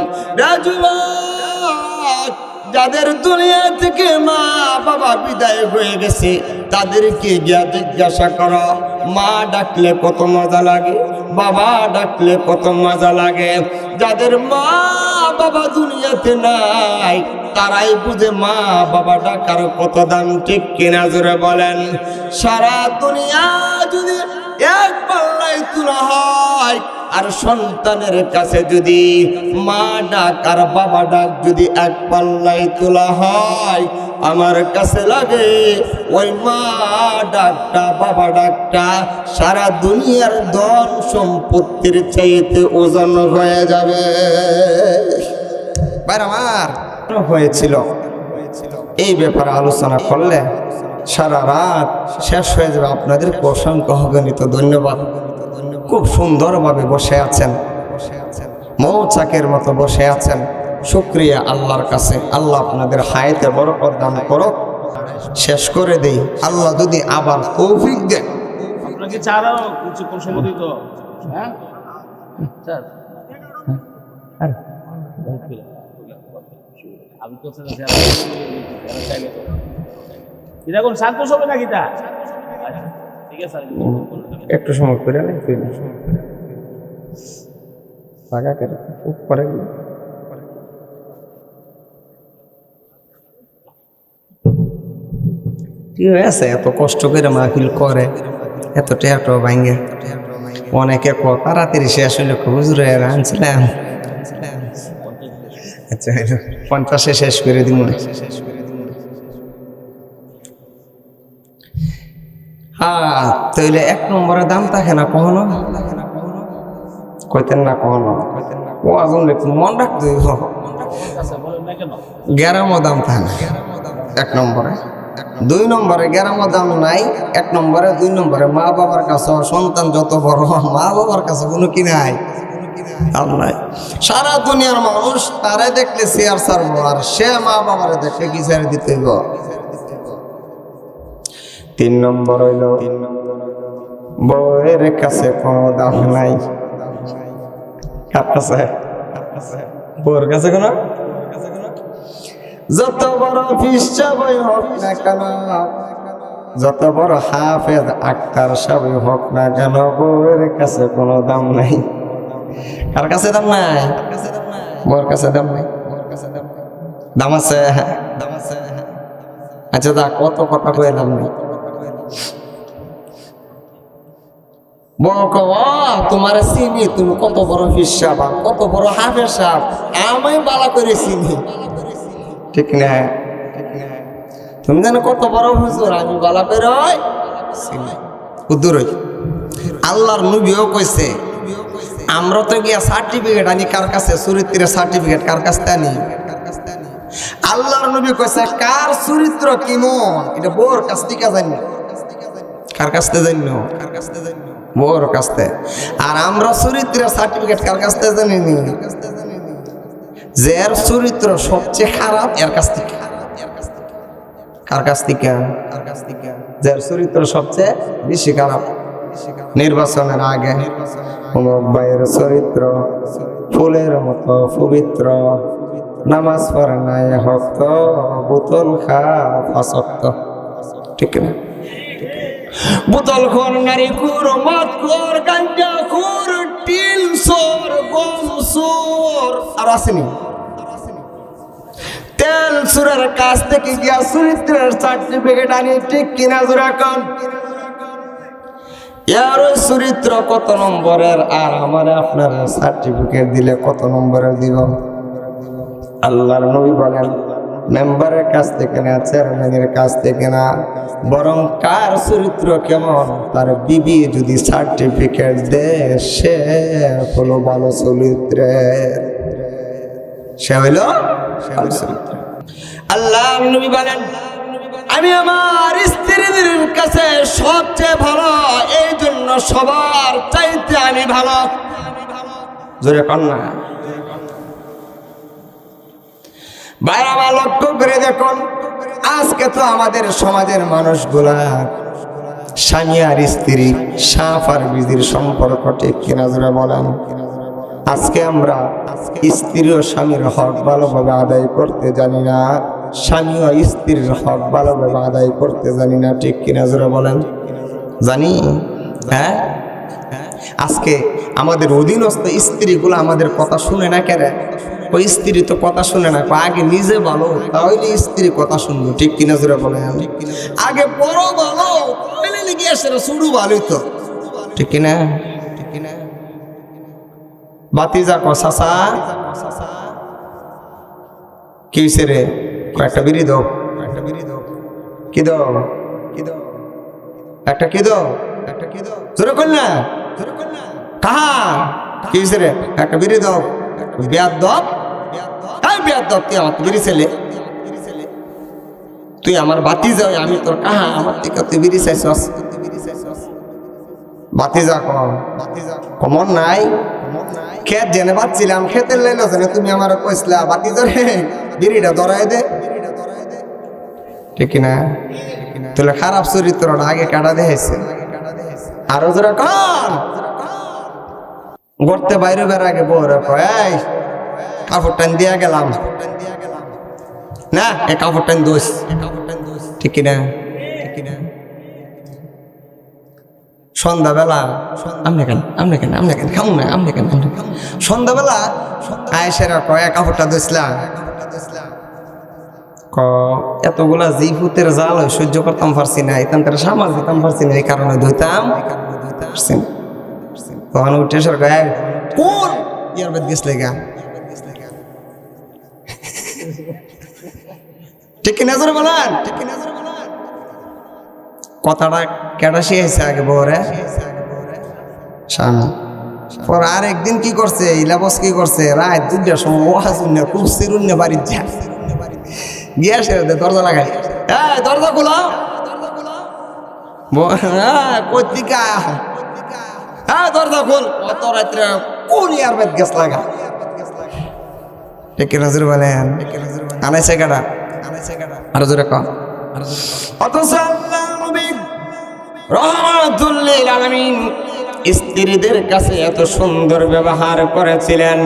যাদের দুনিয়া থেকে মা বাবা বিদায় হয়ে গেছে, তাদেরকে গিয়া জিজ্ঞাসা করো, মা ডাকলে কত মজা লাগে, বাবা ডাকলে কত মজা লাগে। যাদের মা বাবা দুনিয়াতে নাই, তারাই বুঝে মা বাবা ডাকার কত দাম, ঠিক কিনা জোরে বলেন? সারা দুনিয়া যদি এক পাল্লায় তোলা হয়, আর সন্তানের কাছে যদি মা ডাক আর বাবা ডাক যদি এক পাল্লায় তোলা হয়, আমার কাছে লাগে ওই মা ডাকটা, বাবা ডাকটা সারা দুনিয়ার ধন সম্পত্তির চাইতে ওজন হয়ে যাবে। ভাইরা আমার হয়েছিল এই ব্যাপারে আলোচনা করলে সারা রাত শেষ হয়ে যাবে। আপনাদের অসংখ্য অগণিত ধন্যবাদ। খুব সুন্দরভাবে বসে আছেন, মৌচাকের মতো বসে আছেন। শুকরিয়া আল্লাহর কাছে। আল্লাহ আপনাদের হায়াতে বরকত দান করুক। শেষ করে দেই, আল্লাহ যদি আবার তৌফিক দেন। আপনাকে চারাও কিছু সম্বোধিত, হ্যাঁ আমি তো এখন সান্তোষ হবে নাকি তা? ঠিক আছে, একটু সময় করে পরে কি হয়েছে? এত কষ্ট করে মাহফিল করে, এত টেয়াটো ভাঙ্গে, অনেকে তাড়াতাড়ি শেষ হইলে হুজুরে আনছিলাম। আচ্ছা 50-এ শেষ করে দিব। হ্যাঁ, তাইলে 1 নম্বরের দাম থাকে না কখনো, কইতেন না কখনো। ও আগুন দেখুন মন রাখতে গ্যারামো দাম থাকে না 1 নম্বরে। 2 নম্বরে গ্যারামো দাম নাই 1 নম্বরে। 2 নম্বরে মা বাবার কাছে সন্তান যত বড়, মা বাবার কাছে কোনো কি নাই, দাম নাই। সারা দুনিয়ার মানুষ তারে দেখলে শেয়ার ছাড়বো, আর সে মা বাবারে দেখলে কি ছেড়ে দিতে হইব। 3 নম্বর হইল বউয়ের কাছে কোনো দাম নাই। কার কাছে? বউয়ের কাছে কোনো, যত বড় ফিসাবই হোক না কেন, যত বড় হাফেজ আক্তার সবই হোক না কেন, বউয়ের কাছে কোনো দাম নাই। কার কাছে দাম নাই? বউয়ের কাছে দাম নাই। দাম আছে? আচ্ছা দা কত কথা কয়ে দাম নেই। তোমার চিনি, তুমি কত বড় ফিসাব, কত বড় হাফেজ সাহেব, আমি বালা করে চিনি, ঠিক না? তুমি জানো কত বড় হুজুর, আমি বালা করে চিনি। দূরই আল্লাহর নবীও কইছে, আমরা তো গিয়া সার্টিফিকেট আনি কার কাছে? চরিত্রের সার্টিফিকেট কার কাছ থেকে আনি? আল্লাহর নবী কইছে কার চরিত্র কেমন এটা বউর কাছ থেকে জানি। কার কাছ থেকে জানি? বউর কাছ থেকে। আর আমরা চরিত্রের সার্টিফিকেট কার কাছ থেকে জানি? যে এর চরিত্র সবচেয়ে খারাপ এর কাছ থেকে। কার কাছ থেকে? যার চরিত্র সবচেয়ে বেশি খারাপ। নির্বাচনের আগে অমুক ভাইয়ের চরিত্র ফুলের মতো পবিত্র, নামাজ পড়ে নাই ভক্ত, বোতল খা ফাসক্ত, ঠিক না? বোতল খোর, নারী খুর, মদ খোর, গাঞ্জা খোর, টিল চোর, গম চোর, আর আসেনি তেল চোরের কাছ থেকে গিয়া চরিত্রের সার্টিফিকেট আনি, ঠিক কিনা জোরা কন? এর ওই চরিত্র কত নম্বরের, আর আমার আপনার সার্টিফিকেট দিলে কত নম্বরের দিব? আল্লাহর নবী বলেন মেম্বারের কাছ থেকে না, চেয়ারম্যানের কাছ থেকে না, বরং কার চরিত্র কেমন তার বিবি যদি সার্টিফিকেট দেয় সে হলো ভালো চরিত্রের, সে হইল ভালো চরিত্র। আল্লাহর নবী বলেন আমি আমার স্ত্রীদের কাছে সবচেয়ে ভালো, এই জন্য সবার চাইতে আমি ভালো। জোরে কন্যা বাইরে আমার লক্ষ্য করে দেখুন, আজকে তো আমাদের সমাজের মানুষগুলা স্বামী আর স্ত্রী, সাপ আর বিজির সম্পর্ক, ঠিক কিনা জোরে বলেন? আজকে আমরা স্ত্রী ও স্বামীর হক ভালোভাবে আদায় করতে জানি না, স্বামী ও স্ত্রীর হক ভালোভাবে আদায় করতে জানি না, ঠিক কিনা জোরে বলেন? জানি? হ্যাঁ, আজকে আমাদের অধীনস্থ স্ত্রীগুলো আমাদের কথা শুনে না। কেন? ওই স্ত্রী তো কথা শুনে না, আগে নিজে ভালো তাহলে স্ত্রী কথা শুনবো, ঠিক কিনা জোরে বলেন? আগে বড় ভালো তাহলে লিখে আসে শুরু ভালোই তো, ঠিক কিনা? বাতিজা কষাসা কি হয়েছে রে? কয়েকটা বিড়ি দাও, কি দাও একটা কি দাও জোরে কর না কাহা কি হয়েছে রে একটা বিড়ি দাও বেয়াদব তুই আমার বিড়ি ছেলে তুই আমার বাতি যাও আমি তোর কাহা আমার থেকে তুই বিড়ি চাইছস বাতি যা কমন নাই খেত জেনে পাচ্ছিলাম খেতের লাইলো তুমি আমার কইসলা বাতি ধরে বিড়িটা ধরাই দে ঠিক না তাহলে খারাপ চরিত্রটা আগে কাটা দেখাইছে আরো যারা কন গড়তে বাইরে বের আগে বউরে কয় কাপড় টান দিয়া গেলাম না এ কাপড় টান দোষ ঠিক না সন্ধ্যাবেলা আমনে কেন খাম না আমনে কেন সন্ধ্যাবেলা আয়েশেরা কয় কাপড়টা দোষলা এতগুলা জি ফুতের জাল সহ্য করতাম পারছি না এখানকার সামাল দিতাম পারছি না এই কারণে ধুইতাম তখন উঠে সর গায়ে কোন ইয়ার বেদ গেছলে গা ঠিক কিনা জোরে বলেন কথাটা কেডা শিয়েছে আগে বউরে স্বামী পর আর একদিন কি করছে ইলাবস কি করছে রাত 2টার সময় ওয়াজ উন্নে খুব সিরুন্নে বাড়ির যা গিয়া সে দরজা লাগাই দরজা খোলা কতিকা দরজা খোল অত রাত্রে কোন ইয়ার বেদ গ্যাস লাগা ঠিক নজর বলেন আনাইছে কাটা আরো জোরে কম অথচ আল্লাহ নবী রাহমাতুল লিল আলামিন স্ত্রীদের কাছে এত সুন্দর ব্যবহার করেছিলেন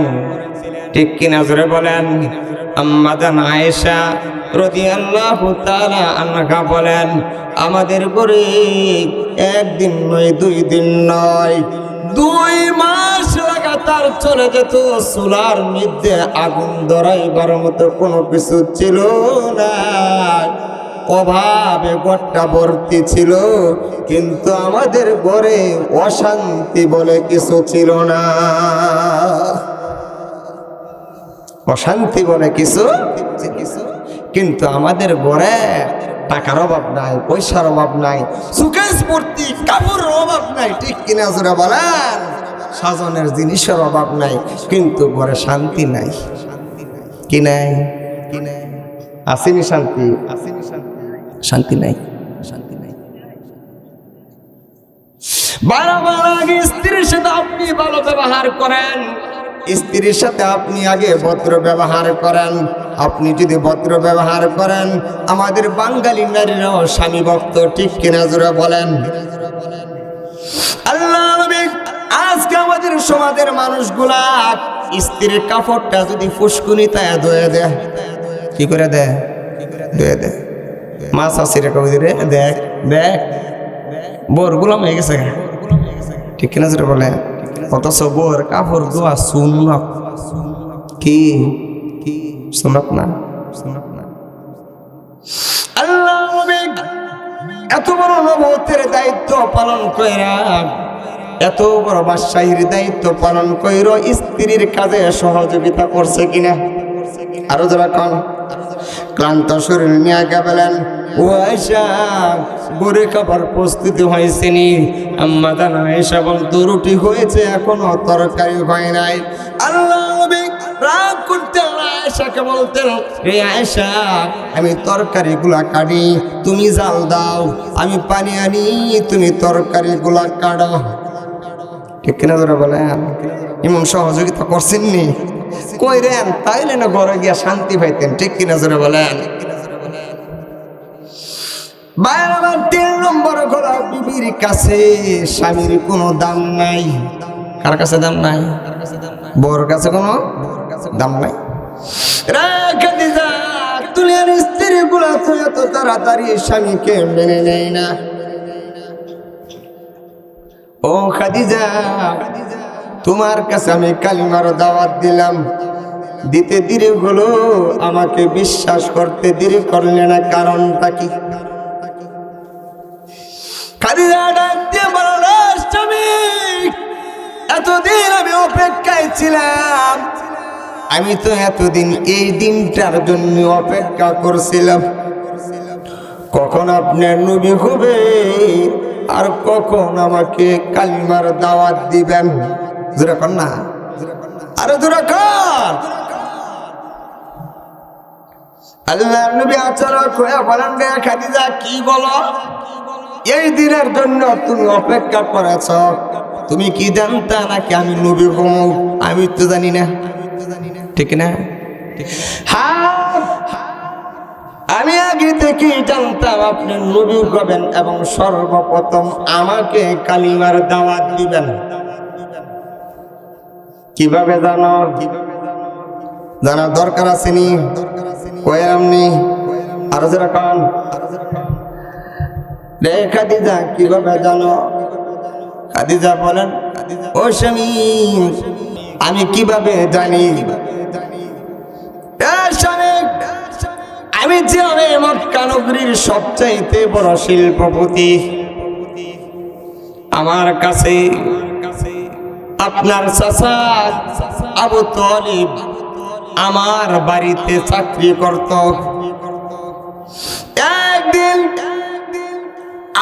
ঠিক কিনা জোরে বলেন আম্মা জান আয়েশা রাদিয়াল্লাহু তাআলা আনহা বলেন আমাদের ঘরে একদিন নয় 2 দিন নয় 2 মাস লাগাতার চলে যেত চুলার মধ্যে আগুন ধরাইবার মতো কোনো কিছু ছিল না অভাবে ঘরটা ভর্তি ছিল কিন্তু আমাদের ঘরে অশান্তি বলে কিছু ছিল না অশান্তি বলে কিছু কিন্তু আমাদের ঘরে টাকার অভাব নাই পয়সার অভাব নাই সুকেশ ভর্তি কাপড়ের অভাব নাই ঠিক কিনা জোরে বলেন সাজনের জিনিসের অভাব নাই কিন্তু ঘরে শান্তি নাই কি নাই আসেনি শান্তি নাই বারবার আগে স্ত্রীর সাথে আপনি ভালো ব্যবহার করেন স্ত্রীর সাথে আপনি আগে ভদ্র ব্যবহার করেন আপনি যদি ভদ্র ব্যবহার করেন আমাদের বাঙালি নারীরাও স্বামী ভক্ত ঠিক কিনা জোরে বলেন আল্লাহ নবী আজকে আমাদের সমাজের মানুষগুলা স্ত্রীর কাপড়টা যদি ফুসকুনিতে ধুয়ে দেয় কি করে দেয় ধুয়ে দেয় মাছ আসিরে কবি রে দেখ বোর গুলাম হয়ে গেছে ঠিক কিনা জোরে বলে অথচ বোর কাপড় ধোয়া সুন্নত কি সুন্নত না আল্লাহ নবী এত বড় নবুয়তের দায়িত্ব পালন কইরা এত বড় বাদশাহীর দায়িত্ব পালন কইরা স্ত্রীর কাজে সহযোগিতা করছে কিনা আরো যারা কন ক্লান্ত শরীর নিয়ে গেলেন ও আয়েশা গরে খাবার প্রস্তুতি হয়েছে নি আম্মা জান আয়েশা বলতো রুটি হয়েছে এখনো তরকারি হয় নাই আল্লাহ নবী রাগ করতেন আয়েশাকে বলতেন রে আয়েশা আমি তরকারিগুলা কাটি তুমি জাল দাও আমি পানি আনি তুমি তরকারিগুলা কাটো ঠিক কিনা ধরে বলেন এমন সহযোগিতা করছেন নি কইরেন তাইলে না ঘরে গিয়া শান্তি পাইতেন ঠিক কিনা জোরে বলেন বাইরে আমার 3 নম্বর হলো বিবির কাছে স্বামীর কোনো দাম নাই কার কাছে দাম নাই বউর কাছে কোনো দাম নাই রেখে দিদা দুনিয়ার স্ত্রী গুলা তো এত তাড়াতাড়ি স্বামীকে মেনে নেয় না ও খাদিজা তোমার কাছে আমি কালিমার দাওয়াত দিলাম দিতে দেরি হলো আমাকে বিশ্বাস করতে দেরি করলে না কারণটা কি খাদিজা ডাক দিয়ে বলল স্বামী এতদিন আমি অপেক্ষায় ছিলাম আমি তো এতদিন এই দিনটার জন্য অপেক্ষা করছিলাম কখন আপনি নবী হবে আর কখন আমাকে কালিমার দাওয়াত দিবেন। জোরে কর না, আরে জোরে কর। আল্লাহর নবী আচরণ করে বলেন, রে খাদিজা কি বলো? এই দিনের জন্য তুমি অপেক্ষা করেছ। তুমি কি জানতা নাকি আমি নবী হব? আমি তো জানি না, ঠিক না? হ্যাঁ, আমি আগে থেকে জানতাম আপনি নবী হবেন এবং সর্বপ্রথম আমাকে কালিমার দাওয়াত দিবেন। কিভাবে জানো? জানা দরকার আসেনি? কয়ামনি আর যেরকম রে খাদিজা কিভাবে জানো? খাদিজা বলেন, ও স্বামী আমি কিভাবে জানি? আমি যে মক্কা নগরীর সবচাইতে বড় শিল্পপতি, আমার কাছে আপনার চাচা আবু তালিব আমার বাড়িতে চাকরি করত। একদিন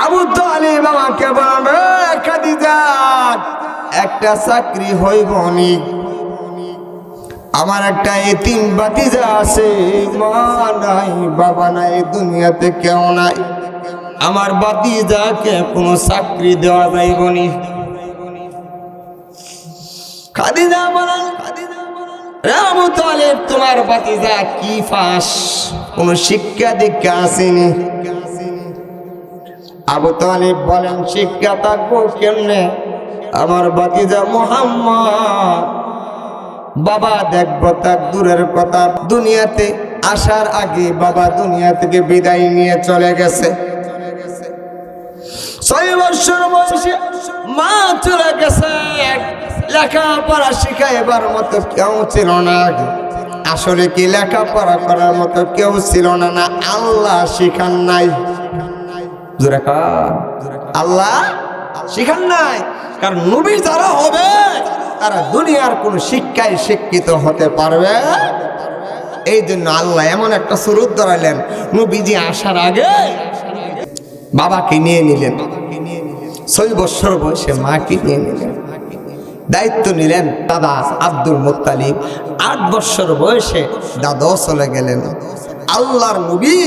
আবু তালিব আমাকে বলবে, খাদিজা একটা চাকরি হইব নি, আমার একটা এতিম ভাতিজা আছে, মা নাই বাবা নাই, দুনিয়াতে কেউ নাই, আমার ভাতিজাকে কোনো চাকরি দেওয়া যাইব নি। খাদিজা বলেন, আবু তালিব তোমার ভাতিজা কি ফাঁস, কোন শিক্ষা দীক্ষা আসেনি? আবু তালিব বলেন, শিক্ষা থাকবো কেমনে? আমার ভাতিজা মুহাম্মদ বাবা দেখবো তার দূরের কথা, দুনিয়াতে আসার আগে বাবা দুনিয়া থেকে বিদায় নিয়ে চলে গেছে। 6 বছর বয়সে মা চলে গেছে, লেখাপড়া শিখাইবার মতো কেউ ছিল না। আসলে কি লেখাপড়া করার মতো কেউ ছিল না? না আল্লাহ শিখান নাই? আল্লাহ শিখান নাই। কারণ নবী যারা হবে তারা দুনিয়ার কোন শিক্ষায় শিক্ষিত হতে পারবে। এই জন্য আল্লাহ এমন একটা সুরত ধরাইলেন, নবীজি আসার আগে বাবাকে নিয়ে নিলেন, 6 বছর বয়সে মাকে নিয়ে নিলেন, দায়িত্ব নিলেন দাদা আব্দুল মুত্তালিব। 8 বছর বয়সে দাদা চলে গেলেন। আল্লাহর নবী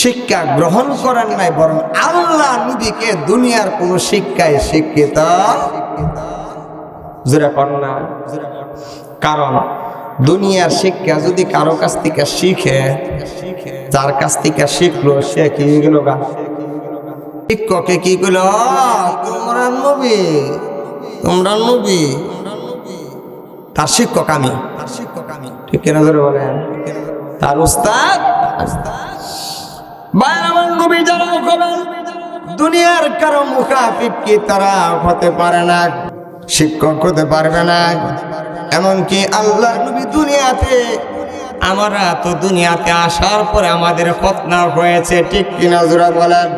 শিক্ষা গ্রহণ করেন নাই, বরং আল্লাহ নবীকে দুনিয়ার কোন শিক্ষায় শিক্ষিত জোরে করেন না। কারণ দুনিয়ার শিক্ষা যদি কারো কাছ থেকে শিখে, যার কাছ থেকে শিখলো সে কি গেল গা, শিক্ষকে কি কইল, তোমরা নবী, তোমরা নবী, তার শিক্ষক আমি, ঠিক কিনা ধরে বলেন, তার উস্তাদ। নবী যারা হবেন দুনিয়ার কারো মুখাফিক কি তারা হতে পারে না, শিক্ষক হতে পারবে না। এমনকি আল্লাহ নবী দুনিয়াতে, আমরা তো দুনিয়াতে আসার পরে আমাদের খতনা হয়েছে, ঠিক কিনা জোরা বলেন?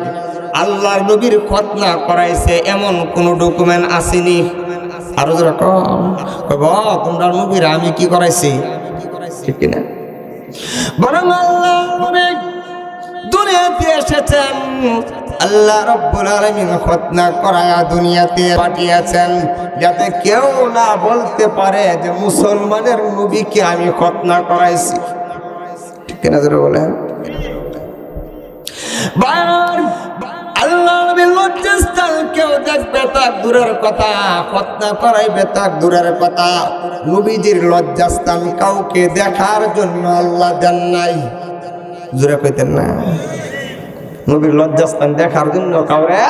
আল্লাহর নবীর খতনা করাইছে এমন কোন ডকুমেন্ট আসেনি। আরো জোরা কম, তোমরা নবীর আমি কি করাইছি, ঠিক কিনা? বরং আল্লাহ নবী দুনিয়াতে এসেছেন, আল্লাহ রাব্বুল আলামিন খতনা করায়া দুনিয়াতে পাঠিয়েছেন, যাতে কেউ না বলতে পারে যে মুসলমানের নবীকে আমি খতনা করাইছি, ঠিক না জোরে বলেন? আল্লাহ নবী লজ্জাস্থান কেউ দেখবে তাক দূরের কথা, খতনা করাইবে তাক দূরের কথা, নবীজির লজ্জাস্থান কাউকে দেখার জন্য আল্লাহ দেন নাই। জোরে কইতেন না? নবীর লজ্জাস্থান দেখার জন্য কাউরে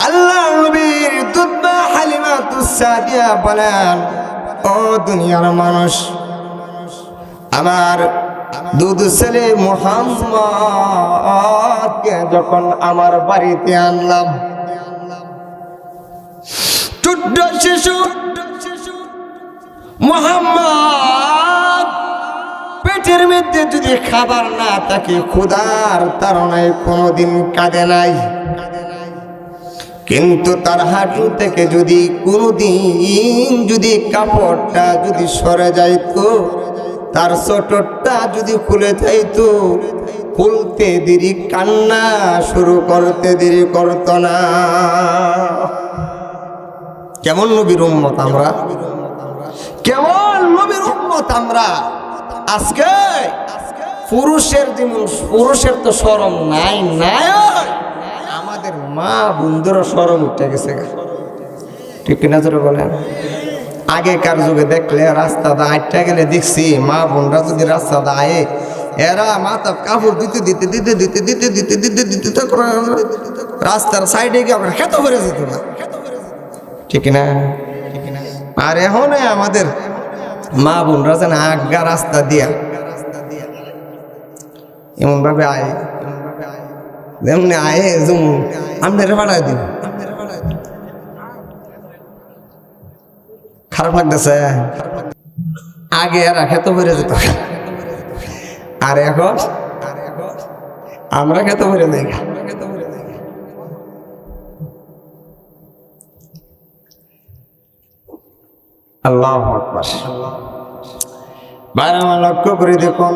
আল্লাহ নবীর দুধমা হালিমাতুস সাদিয়া বলেন, ও দুনিয়ার মানুষ, আমার দুধ ছেলে মুহাম্মদকে যখন আমার বাড়িতে আনলাম, ছোট্ট শিশু মুহাম্মদ পেটের মধ্যে যদি খাবার না থাকে, ক্ষুধার তাড়নায় কোনোদিন কাঁদে নাই, কিন্তু তার হাঁটু থেকে যদি কোনোদিন যদি কাপড়টা যদি সরে যাইতো, তার চটরটা যদি খুলে যাইতো, খুলতে দেরি, কান্না শুরু করতে দেরি করত না। কেমন নবীর উম্মত আমরা, কেমন নবীর উম্মত আমরা। আজকে পুরুষের যেমন, পুরুষের তো শরম নাই, আমাদের মা বন্ধুরা শরম উঠে গেছে, ঠিক কিনা জোরে বলেন? আগেকার যুগে দেখলে রাস্তা দা আটটা গেলে দেখছি মা বোনরা যদি রাস্তা দায় এরা মাথা কাপড় দিতে দিতে দিতে দিতে দিতে দিতে দিতে দিতে দিতে রাস্তার সাইডে গিয়ে আমরা খেতে করে যেত না, ঠিক না? আর এখন আমাদের মা বোনরা যেন আজ্ঞা রাস্তা দিয়া এমন ভাবে আয়, যেমনি আয়ে যেমন আপনারা বাড়াই দিন। খারাপ লাগতেছে? আগে এরা খেত বেড়ে যেত, আর এখন আমরা খেত বেড়ে যাই। আল্লাহু আকবার। বাইরে আমার লক্ষ্য করে দেখুন,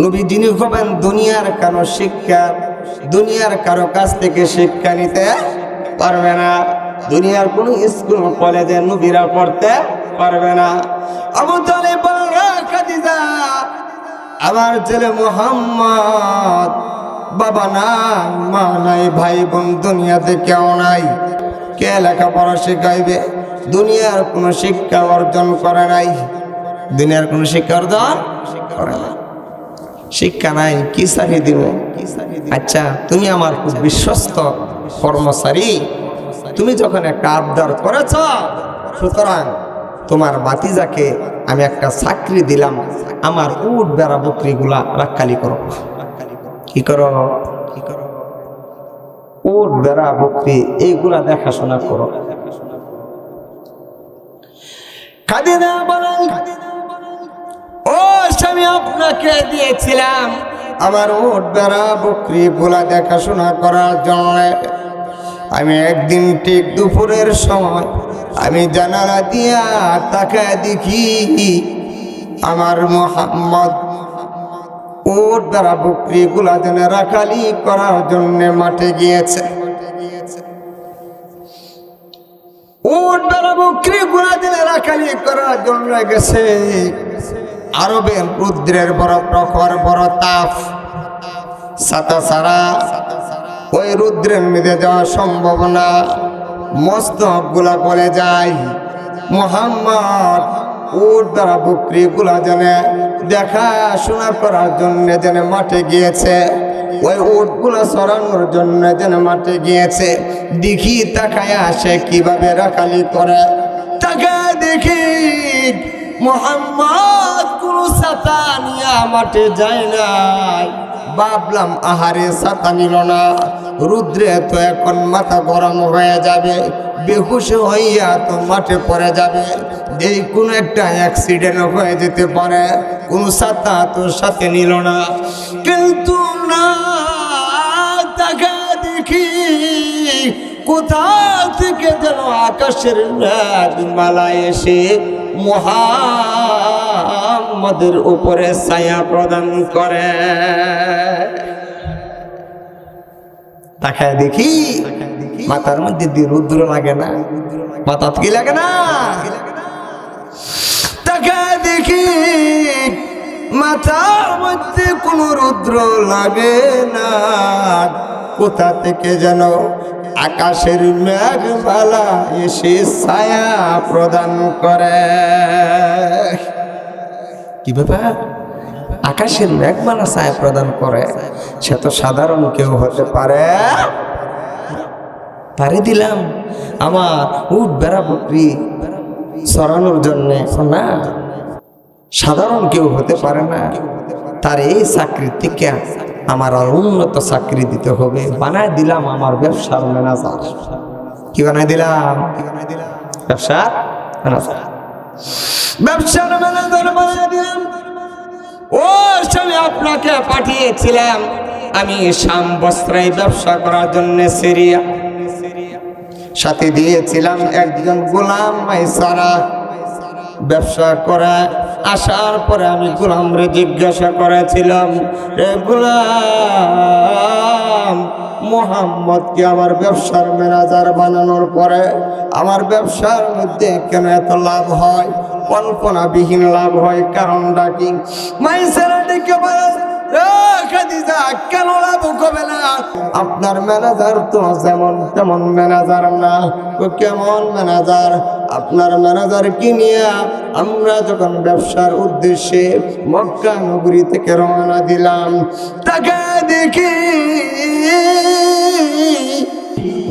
নবী যিনি হবেন দুনিয়ার কারো শিক্ষা, দুনিয়ার কারো কাছ থেকে শিক্ষা নিতে পারবে না, দুনিয়ার কোন স্কুল কলেজে নবীরা পড়তে পারবে না। আবু তালেব বললেন, খাদিজা আমার ছেলে মুহাম্মদ, বাবা নাই, মা নাই, ভাই বোন দুনিয়াতে কেউ নাই, কে লেখাপড়া শিখাইবে? দুনিয়ার কোন শিক্ষা অর্জন করে নাই, দুনিয়ার কোন শিক্ষা অর্জন করে না, শিক্ষা নাই, কি চাকরি দিব? আচ্ছা তুমি আমার খুব বিশ্বস্ত কর্মচারী, তুমি যখন একটা আবদার করেছ, সুতরাং তোমার ভাতিজাকে আমি একটা চাকরি দিলাম, আমার উট বেড়া বকরিগুলা রাখালি করো। কি করো? উট বেড়া বকরি এইগুলা দেখাশোনা করো। খাদিজা বলেন, ও স্বামী আপনাকে দিয়েছিলাম আমার উট বেড়া বকরি গুলা দেখাশোনা করার জন্য। আমি একদিন ঠিক দুপুরের সময় আমি জানালা দিয়া তাকায় দেখি আমার মুহাম্মদ উট বেড়া বকরি গুলা যেন রাখালি করার জন্য মাঠে গিয়েছে। উট বেড়া বকরি গুলা যেন রাখালি করার জন্য গেছে। আরবের রুদ্রের বড় প্রখর, বড় তাপ, ছাতা ছাড়া ওই রুদ্রের মধ্যে যাওয়া সম্ভব না, মস্তক গুলা বলে যায়। মুহাম্মদ উট দ্বারা বকরি গুলা যেন দেখাশোনা করার জন্য যেন মাঠে গিয়েছে, ওই উট গুলা সরানোর জন্য যেন মাঠে গিয়েছে। দেখি তাকায় আসে কিভাবে রাখালি করে, তাকায় দেখি মুহাম্মদ কোন ছাতা নিয়ে মাঠে যায় নাই। ভাবলাম আহারে ছাতা নিল না, রুদ্রে তো এখন মাথা গরম হয়ে যাবে, বেহুশ হইয়া তো মাঠে পড়ে যাবে, এই কোন একটা অ্যাক্সিডেন্ট হয়ে যেতে পারে, কোন ছাতা তো সাথে নিল না। কিন্তু না, তাকা দেখি কোথা থেকে যেন আকাশের মেঘমালা এসে মুহাম্মদের উপরে ছায়া প্রদান করে। তাকায় দেখি মাথার মধ্যে দিয়ে রুদ্র লাগে না, মাথা কি লাগে না? তাকায় দেখি মাথার মধ্যে কোনো রুদ্র লাগে না, কোথা থেকে যেন আকাশের মেঘমালা এসে ছায়া প্রদান করে। কি ব্যাপার? আকাশের মেঘমালা ছায়া প্রদান করে, সে তো সাধারণ কেউ হতে পারে? পারে দিলাম আমার উট বেড়া বকরি সরানোর জন্যে না, সাধারণ কেউ হতে পারে না। তার এই চাকরির থেকে আমার আর উন্নত চাকরি দিতে হবে। বানায় দিলাম আমার ব্যবসার ম্যানেজার। কি বানাই দিলাম? ব্যবসার ম্যানেজার। ব্যবসার ম্যানেজার বানায় দিলাম। ও স্বামী, আপনাকে পাঠিয়েছিলাম আমি শাম বস্ত্রায় ব্যবসা করার জন্য সিরিয়া, সাথে দিয়েছিলাম একজন গোলাম মাইসারা ব্যবসা করা। আসার পরে আমি গোলামরে জিজ্ঞাসা করেছিলাম, রে গোলাম, মুহাম্মদকে আমার ব্যবসার ম্যানেজার বানানোর পরে আমার ব্যবসার মধ্যে কেন এত লাভ হয়? কল্পনাবিহীন লাভ হয়, কারণটা কি? মাইসেরাটিকে বলে, খাদিজা, কেন লাভ হবে না? আপনার ম্যানেজার তো যেমন তেমন ম্যানেজার না। তো কেমন ম্যানেজার? আপনার ম্যানেজার কি নিয়ে আমরা যখন ব্যবসার উদ্দেশ্যে মক্কা নগরী থেকে রওনা দিলাম, তাকে দেখি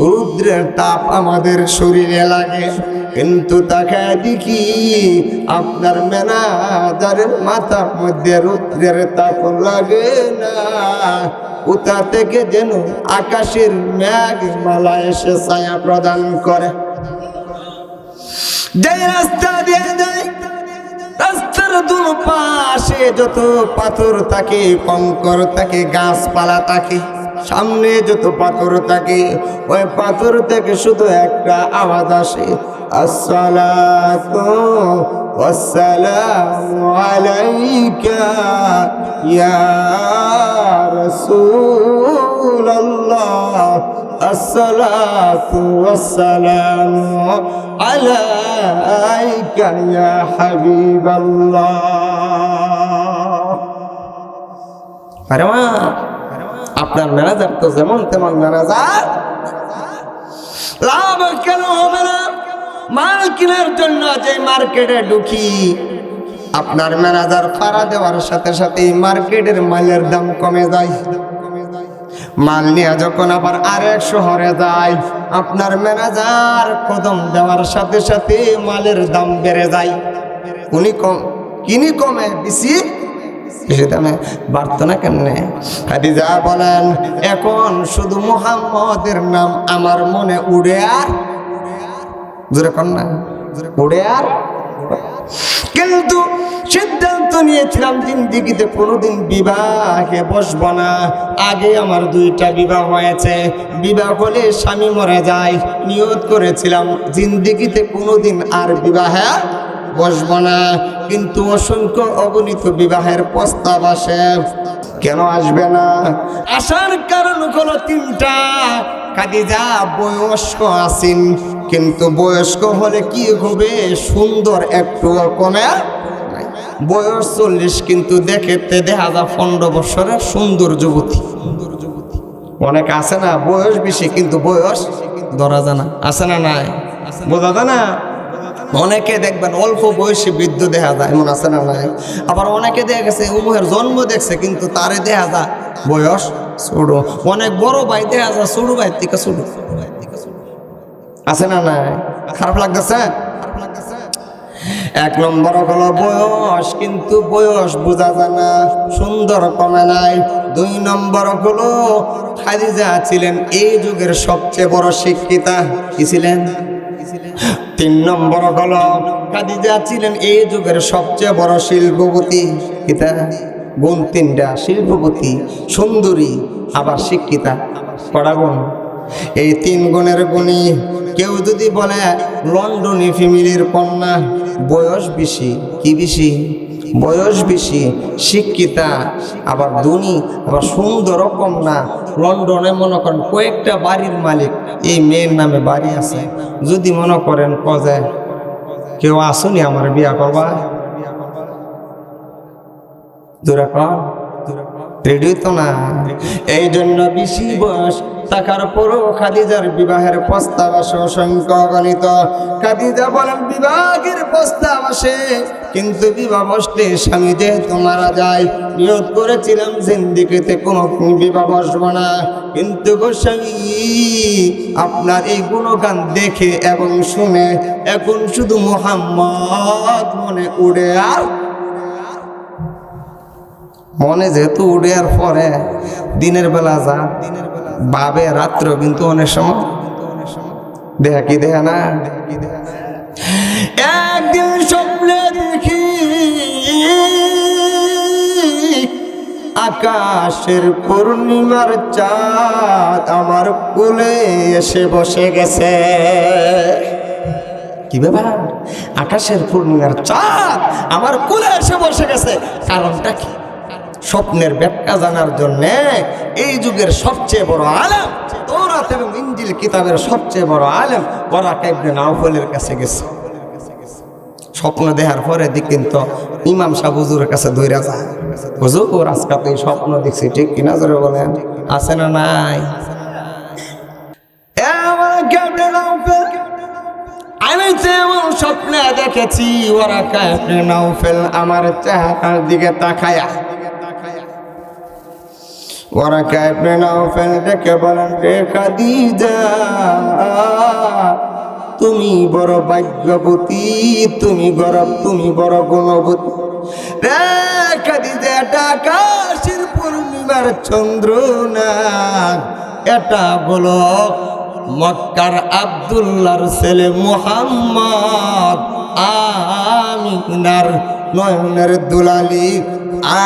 রুদ্রের তাপ আমাদের শরীরে লাগে, কিন্তু তাকে দেখি আপনার ম্যানেজারের মাথার মধ্যে রুদ্রের তাপ লাগে না। কোথা থেকে যেন আকাশের মেঘ মালা এসে ছায়া প্রদান করে। যে রাস্তা দিয়ে যায়, রাস্তার দুই পাশে যত পাথর থাকে, কঙ্কর থাকে, গাছপালা থাকে, সামনে যত পাথর থাকে, ওই পাথর থেকে শুধু একটা আওয়াজ আসে, আসসালাতু ওয়াসসালামু আলাইকা ইয়া রাসূলুল্লাহ, আসসালাতু ওয়াসসালামু আলাইকা ইয়া হাবিবাল্লাহ। আরে মা, আপনার ম্যানেজার তো যেমন তেমন ম্যানেজার, লাভ কেন হবে না? মাল কেনার জন্য যে মার্কেটে ঢুকি, আপনার ম্যানেজার ফাড়া দেওয়ার সাথে সাথে মার্কেটের মালের দাম কমে যায়। মাল নিয়ে যখন আবার আরেক শহরে যায়, আপনার ম্যানেজার কদম দেওয়ার সাথে সাথে মালের দাম বেড়ে যায়। কিনি কমে, বেশি দামে বাড়তো না কেমনে? খাদিজা বলেন, এখন শুধু মুহাম্মদের নাম আমার মনে উড়ে আর জোরে কর না, উড়ে আর। কিন্তু সিদ্ধান্ত নিয়েছিলাম জিন্দিগিতে কোনোদিন বিবাহে বসবো না। আগে আমার 2টা বিবাহ হয়েছে, বিবাহ হলে স্বামী মরে যায়। নিয়ত করেছিলাম জিন্দিগিতে কোনোদিন আর বিবাহে বসবো না, কিন্তু অসংখ্য অগণিত বিবাহের প্রস্তাব আসে। কেন আসবে না? আসার কারণ হলো 3টা। খাদিজা বয়স্ক আছেন, কিন্তু বয়স্ক হলে কি হবে? সুন্দর একটুও কমে। বয়স 40, কিন্তু দেখতে দেখা যায় 15 বছরের সুন্দর যুবতী। অনেক আছে না বয়স বেশি কিন্তু বয়স ধরা যায় না, আছে না? নাই, বোঝা যায় না? অনেকে দেখবেন অল্প বয়সী বৃদ্ধ দেখা যায়, এমন আছে না? নাই। আবার অনেকে দেখা গেছে উমুহের জন্ম দেখছে, কিন্তু তারে দেখা যায় বয়স ছোট। অনেক বড় ভাই দেখা যায় ছোট ভাই থেকে ছোট, আছে না? নাই। খারাপ লাগতেছে? 1 নম্বর হলো বয়স, কিন্তু বয়স বোঝা যায় না, সুন্দর কমে নাই। 2 নম্বর হলো খাদিজা ছিলেন এই যুগের সবচেয়ে বড় শিক্ষিতা। কি ছিলেন? 3 নম্বর হলো খাদিজা ছিলেন এই যুগের সবচেয়ে বড় শিল্পপতি। কিতা গুণ 3টা, শিল্পপতি, সুন্দরী, আবার শিক্ষিতা। কড়া গুণ? এই 3 গুণের গুণী। কেউ যদি বলে লন্ডনী ফ্যামিলির কন্যা, বয়স বেশি, কি বেশি? বয়স বেশি, শিক্ষিতা, আবার ধনী, আবার সুন্দর কম না। লন্ডনে মনে করেন কয়েকটা বাড়ির মালিক, এই মেয়ের নামে বাড়ি আছে। যদি মনে করেন কজে কেউ আসুনি আমার বিয়া করবা, দূরে কর, রেডি তো না। এই জন্য বেশি বয়স থাকার পরও খাদিজার বিবাহের প্রস্তাব আসে অসংখ্য অগণিত। খাদিজা বলেন বিবাহের প্রস্তাব আসে, কিন্তু বিবাহ বসলে স্বামী যেহেতু মারা যায়, নিয়ত করেছিলাম জিন্দিগিতে কোনো বিবাহ বসব না। কিন্তু গোস্বামী আপনার এই গুণগান দেখে এবং শুনে এখন শুধু মুহাম্মদ মনে উড়ে আর মনে যেহেতু উড়ে আর পরে দিনের বেলা যা ভাবে রাত্র, কিন্তু অনেক সময় দেখা কি দেখা না। একদিন স্বপ্নে দেখি আকাশের পূর্ণিমার চাঁদ আমার কোলে এসে বসে গেছে। কি ব্যাপার, আকাশের পূর্ণিমার চাঁদ আমার কোলে এসে বসে গেছে, কারণটা কি? স্বপ্নের ব্যাখ্যা জানার জন্য এই যুগের সবচেয়ে বড় আলেম, তাওরাত এবং ইনজিল কিতাবের সবচেয়ে বড় আলেম ওরাকা ইবনে নাওফলের কাছে গেছে। স্বপ্ন দেখার পরে দেখেন তো ইমাম সাহেব হুজুরের কাছে ধইরা যায়, হুজুর আজকে তো এই স্বপ্ন দেখছি, ঠিক কিনা জোরে বলেন, আছে না নাই? আমি যেমন স্বপ্নে দেখেছি ওরাকা ইবনে নাওফল আমার চেহারার দিকে তাকায়া, ওরাকা ইবনে নাওফল দেখে বলেন, রে খাদিজা তুমি বড় ভাগ্যবতী, তুমি বড় গুণবতী। রে খাদিজা, এটা আকাশের পূর্ণিমার চন্দ্র না, এটা বলো মক্কার আব্দুল্লাহর ছেলে মুহাম্মদ, আমিনার নয়নের দুলালি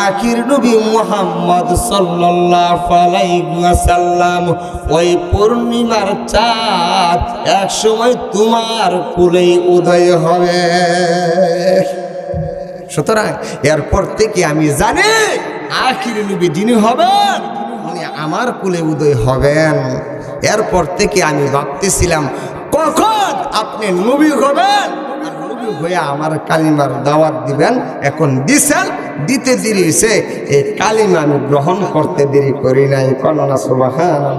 আখির নবী মুহাম্মদ সাল্লাল্লাহু আলাইহি ওয়াসাল্লাম। ওই পূর্ণিমার চাঁদ এক সময় তোমার কুলেই উদয় হবে। সুতরাং এরপর থেকে আমি জানি আখির নবী যিনি হবেন উনি আমার কুলে উদয় হবেন। এরপর থেকে আমি ভাবতেছিলাম কখন আপনি নবী হবেন, আর নবী হয়ে আমার কালিমার দাওয়াত দিবেন। এখন দিছেন, দিতে দেরি হয়েছে, এই কালিমা আমি গ্রহণ করতে দেরি করি নাই। কন্যা সুবহানাল্লাহ।